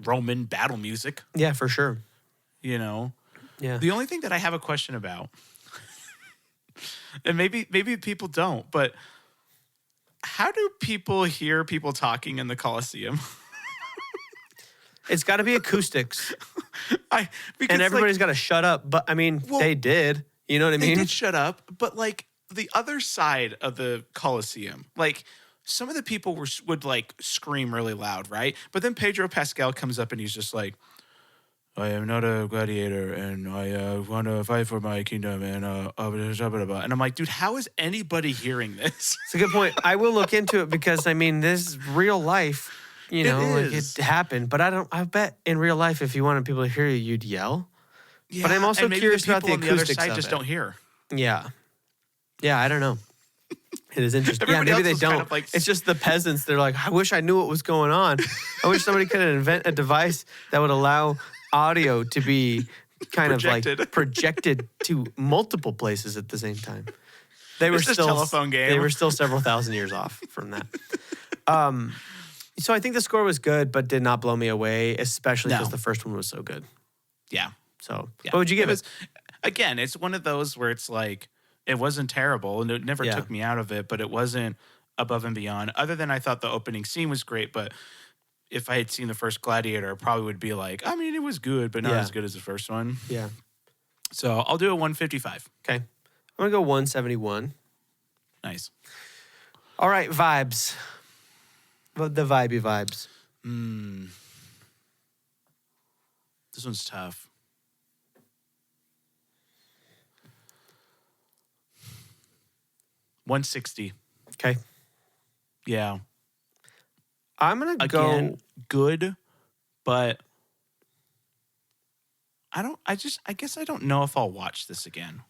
Roman battle music, yeah, for sure. you know. Yeah. The only thing that I have a question about, and maybe people don't, but How do people hear people talking in the Coliseum? It's got to be acoustics. Because And everybody's got to shut up. But I mean, they did. You know what I mean? They did shut up, but like the other side of the Coliseum, like some of the people would like scream really loud, right? But then Pedro Pascal comes up and he's just like, I am not a gladiator, and I want to fight for my kingdom, and and I'm like, dude, how is anybody hearing this? It's a good point. I will look into it because I mean, this is real life. You know, like is. it happened. But I bet in real life, if you wanted people to hear you, you'd yell. Yeah, but I'm also and maybe curious about the people on the other acoustics side of just it. don't hear. Yeah. Yeah, I don't know. It is interesting. Yeah, Everybody maybe else they is kind don't. of like- It's just the peasants. They're like, I wish I knew what was going on. I wish somebody could invent a device that would allow audio to be kind of like projected to multiple places at the same time. They were It's this still telephone game. They were still several thousand years off from that. So I think the score was good, but did not blow me away, especially because the first one was so good. Yeah. So, Yeah. what would you give it? Again, it's one of those where it's like, it wasn't terrible and it never took me out of it, but it wasn't above and beyond. Other than I thought the opening scene was great, but if I had seen the first Gladiator, I probably would be like, I mean, it was good, but not as good as the first one. Yeah. So I'll do a 155. Okay. I'm going to go 171. Nice. All right, vibes. The vibey vibes. This one's tough. $160. Okay. Yeah. I'm going to go good, but I guess I don't know if I'll watch this again.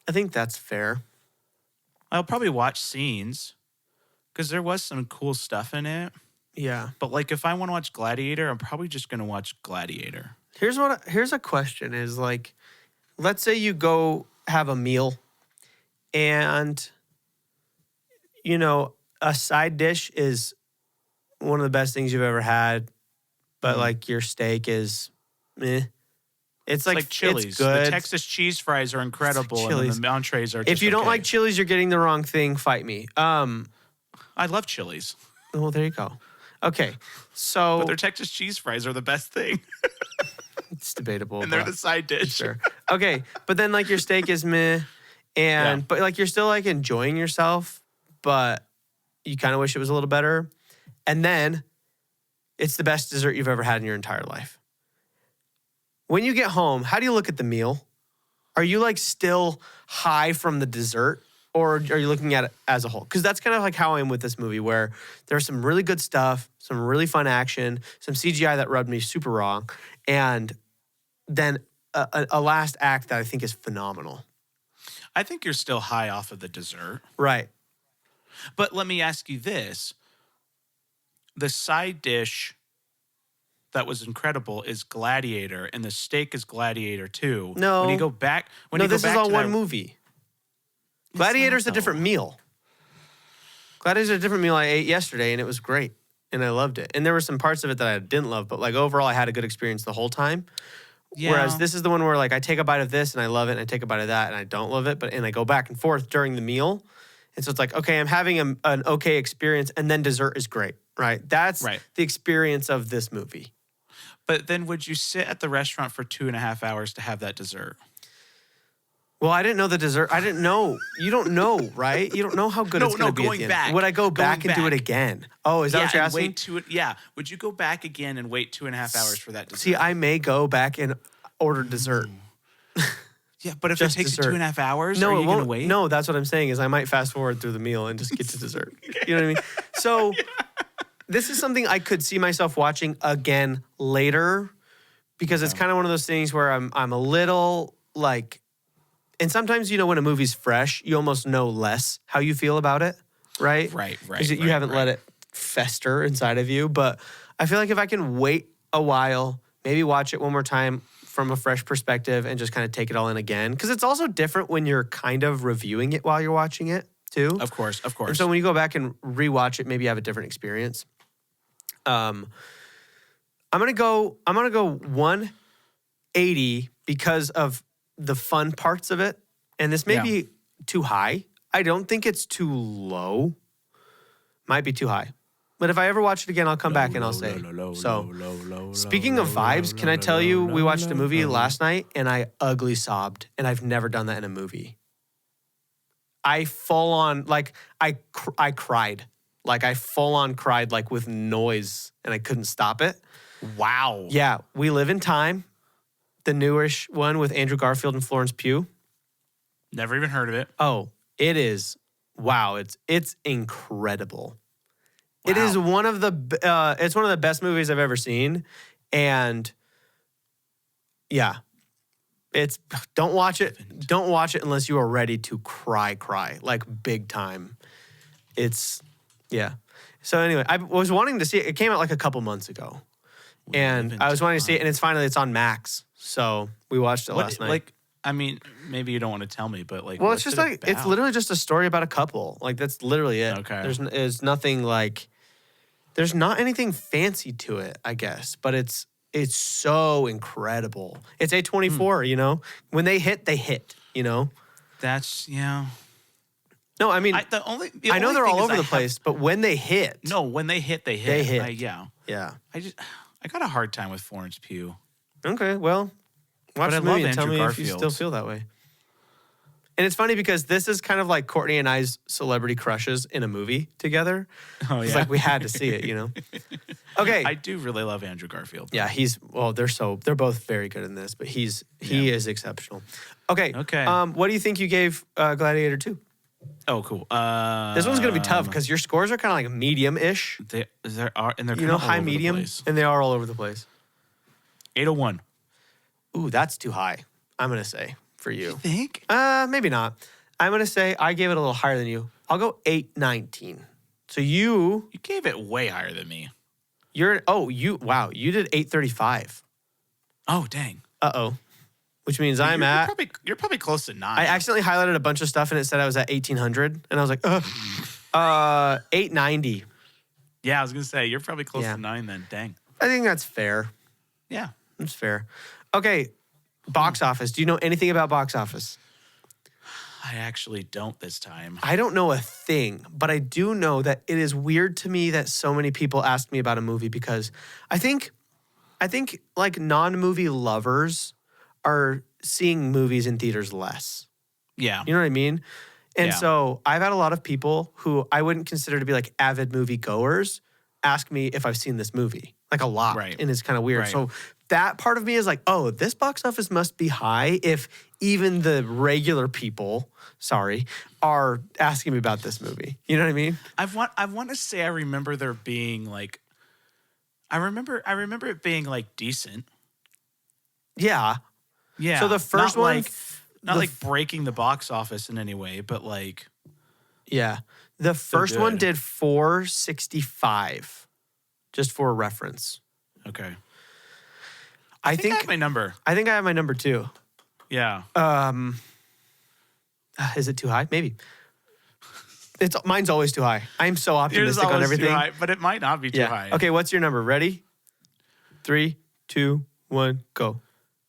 I think that's fair. I'll probably watch scenes because there was some cool stuff in it. Yeah. But like if I want to watch Gladiator, I'm probably just going to watch Gladiator. Here's a question is like, let's say you go have a meal and, you know, a side dish is one of the best things you've ever had, but like your steak is meh. It's like Chili's. It's good. The Texas cheese fries are incredible, and then the entrees are just if you don't like Chili's, you're getting the wrong thing. Fight me. I love Chili's. Well, there you go. Okay, so But their Texas cheese fries are the best thing. it's debatable. And they're the side dish. Sure. Okay, but then like your steak is meh, but like you're still like enjoying yourself, but you kind of wish it was a little better. And then it's the best dessert you've ever had in your entire life. When you get home, how do you look at the meal? Are you like still high from the dessert, or are you looking at it as a whole? Because that's kind of like how I am with this movie, where there's some really good stuff, some really fun action, some CGI that rubbed me super wrong, and then a last act that I think is phenomenal. I think you're still high off of the dessert. Right. But let me ask you this. The side dish that was incredible is Gladiator, and the steak is Gladiator 2. No. When you go back... This is all one movie. Gladiator's a different meal. Gladiator's a different meal I ate yesterday, and it was great, and I loved it. And there were some parts of it that I didn't love, but like overall, I had a good experience the whole time. Yeah. Whereas this is the one where like I take a bite of this and I love it, and I take a bite of that and I don't love it, and I go back and forth during the meal. And so it's like, okay, I'm having an okay experience, and then dessert is great, right? That's the experience of this movie. But then would you sit at the restaurant for 2.5 hours to have that dessert? Well, I didn't know the dessert. I didn't know. You don't know, right? You don't know how good it's going to be at the end. Would I go back and do it again? Oh, is that what you're asking? Would you go back again and wait 2.5 hours for that dessert? See, I may go back and order dessert. Yeah, but if it takes you 2.5 hours, are you going to wait? No, that's what I'm saying is I might fast forward through the meal and just get to dessert. You know what I mean? So this is something I could see myself watching again later because it's kind of one of those things where I'm a little like, and sometimes, you know, when a movie's fresh, you almost know less how you feel about it, right? Right. Because you haven't let it fester inside of you. But I feel like if I can wait a while, maybe watch it one more time from a fresh perspective and just kind of take it all in again. Because it's also different when you're kind of reviewing it while you're watching it, too. Of course. And so when you go back and rewatch it, maybe you have a different experience. I'm gonna go 180 because of the fun parts of it. And this may be too high. I don't think it's too low. Might be too high. But if I ever watch it again, I'll come back and I'll say. Speaking of vibes, can I tell you, we watched a movie last night and I ugly sobbed. And I've never done that in a movie. I full on, like, I cried. Like, I full on cried, like, with noise, and I couldn't stop it. Wow. Yeah, We Live in Time, the newish one with Andrew Garfield and Florence Pugh. Never even heard of it. Oh, it is. Wow, it's incredible. Wow. It is it's one of the best movies I've ever seen, and yeah, don't watch it. Don't watch it unless you are ready to cry, like big time. Yeah. So anyway, I was wanting to see it. It came out like a couple months ago, and I was wanting to see it, and it's on Max. So we watched it last night. Like, I mean, maybe you don't want to tell me, but like, well, it's just like it's literally just a story about a couple. Like that's literally it. Okay. There's nothing like, there's not anything fancy to it, I guess, but it's so incredible. It's A24, you know. When they hit, you know. That's yeah. No, I mean, I know they're all over the place, but when they hit. No, when they hit, they hit. They hit. Yeah. Yeah. I got a hard time with Florence Pugh. Okay, well, watch the movie and tell me if you still feel that way. And it's funny because this is kind of like Courtney and I's celebrity crushes in a movie together. Oh, yeah. It's like we had to see it, you know? Okay. I do really love Andrew Garfield. Yeah, they're both very good in this, but he is exceptional. Okay. Okay. What do you think you gave Gladiator 2? Oh, cool. This one's going to be tough because your scores are kind of like medium-ish. They're high, medium, and they are all over the place. 801. Ooh, that's too high, I'm going to say, for you. You think? Maybe not. I'm going to say I gave it a little higher than you. I'll go 819. So you gave it way higher than me. You did 835. Oh, dang. Uh-oh. Which means you're probably close to 9. I accidentally highlighted a bunch of stuff and it said I was at 1800 and I was like, 890. Yeah, I was going to say, you're probably close to 9 then. Dang. I think that's fair. Yeah. That's fair. Okay, box office. Do you know anything about box office? I actually don't this time. I don't know a thing, but I do know that it is weird to me that so many people ask me about a movie because I think like non-movie lovers are seeing movies in theaters less. Yeah. You know what I mean? And so I've had a lot of people who I wouldn't consider to be like avid movie goers ask me if I've seen this movie. Like a lot. Right. And it's kind of weird. Right. So that part of me is like, oh, this box office must be high if even the regular people, are asking me about this movie. You know what I mean? I want to say I remember there being like, I remember it being like decent. Yeah. Yeah. So the first one, not like breaking the box office in any way, but like. Yeah. The first one did 465, just for reference. Okay. I think I have my number. I think I have my number too. Yeah. Is it too high? Maybe. Mine's always too high. I'm so optimistic on everything. Too high, but it might not be too high. Okay, what's your number? Ready? 3, 2, 1, go.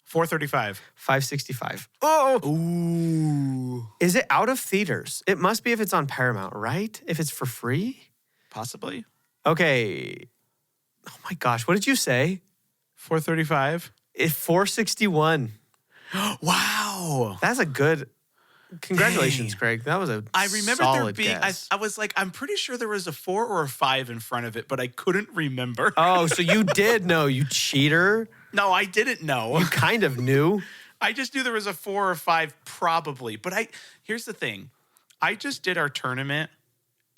435. 565. Oh! Ooh. Is it out of theaters? It must be if it's on Paramount, right? If it's for free? Possibly. Okay. Oh my gosh, what did you say? 435. It's 461. Wow. That's a good... Congratulations, Craig. That was I remember solid there being... guess. I was like, I'm pretty sure there was a 4 or a 5 in front of it, but I couldn't remember. Oh, so you did know, you cheater. No, I didn't know. You kind of knew. I just knew there was a 4 or 5 probably. But here's the thing. I just did our tournament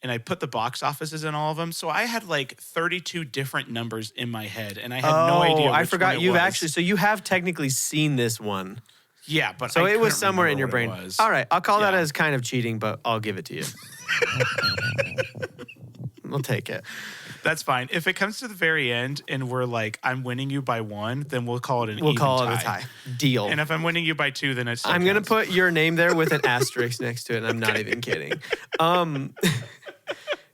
and I put the box offices in all of them. So I had like 32 different numbers in my head and I had no idea which I forgot one you've was. actually, so you have technically seen this one. Yeah, but so it was somewhere in your brain. All right, I'll call that as kind of cheating, but I'll give it to you. We'll take it. That's fine. If it comes to the very end and we're like, I'm winning you by 1, then we'll call it an We'll even call tie. it a tie. Deal. And if I'm winning you by 2, then it's I'm going to put your name there with an asterisk next to it, and I'm not even kidding.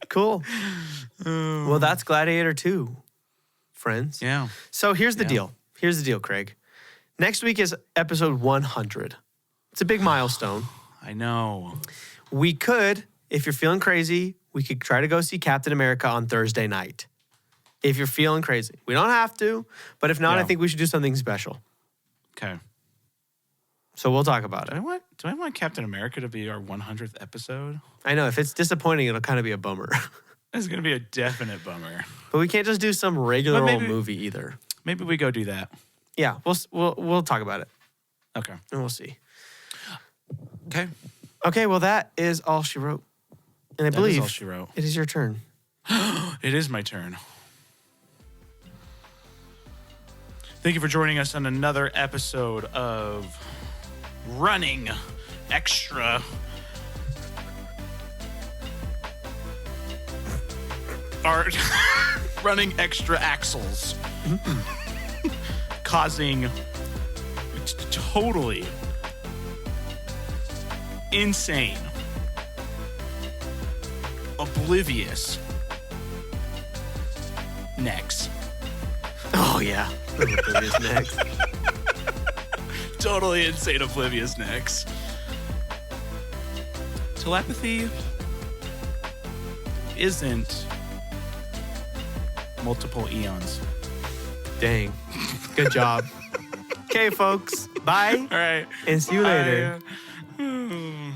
Cool. Well, that's Gladiator 2, friends. Yeah. So here's the deal. Here's the deal, Craig. Next week is episode 100. It's a big milestone. I know. We could, if you're feeling crazy, we could try to go see Captain America on Thursday night. If you're feeling crazy. We don't have to, but if not, I think we should do something special. Okay. So we'll talk about it. Do I want Captain America to be our 100th episode? I know. If it's disappointing, it'll kind of be a bummer. It's going to be a definite bummer. But we can't just do some regular old movie either. Maybe we go do that. Yeah, we'll talk about it. Okay. And we'll see. Okay. Okay, well, that is all she wrote. And I believe all she wrote. It is your turn. It is my turn. Thank you for joining us on another episode of Running Extra. Running extra axles. Causing totally insane, oblivious necks. Oh, yeah. Oblivious necks. Totally insane, oblivious necks. Telepathy isn't multiple eons. Dang. Good job. Okay, folks. Bye. All right. And see you later. Bye.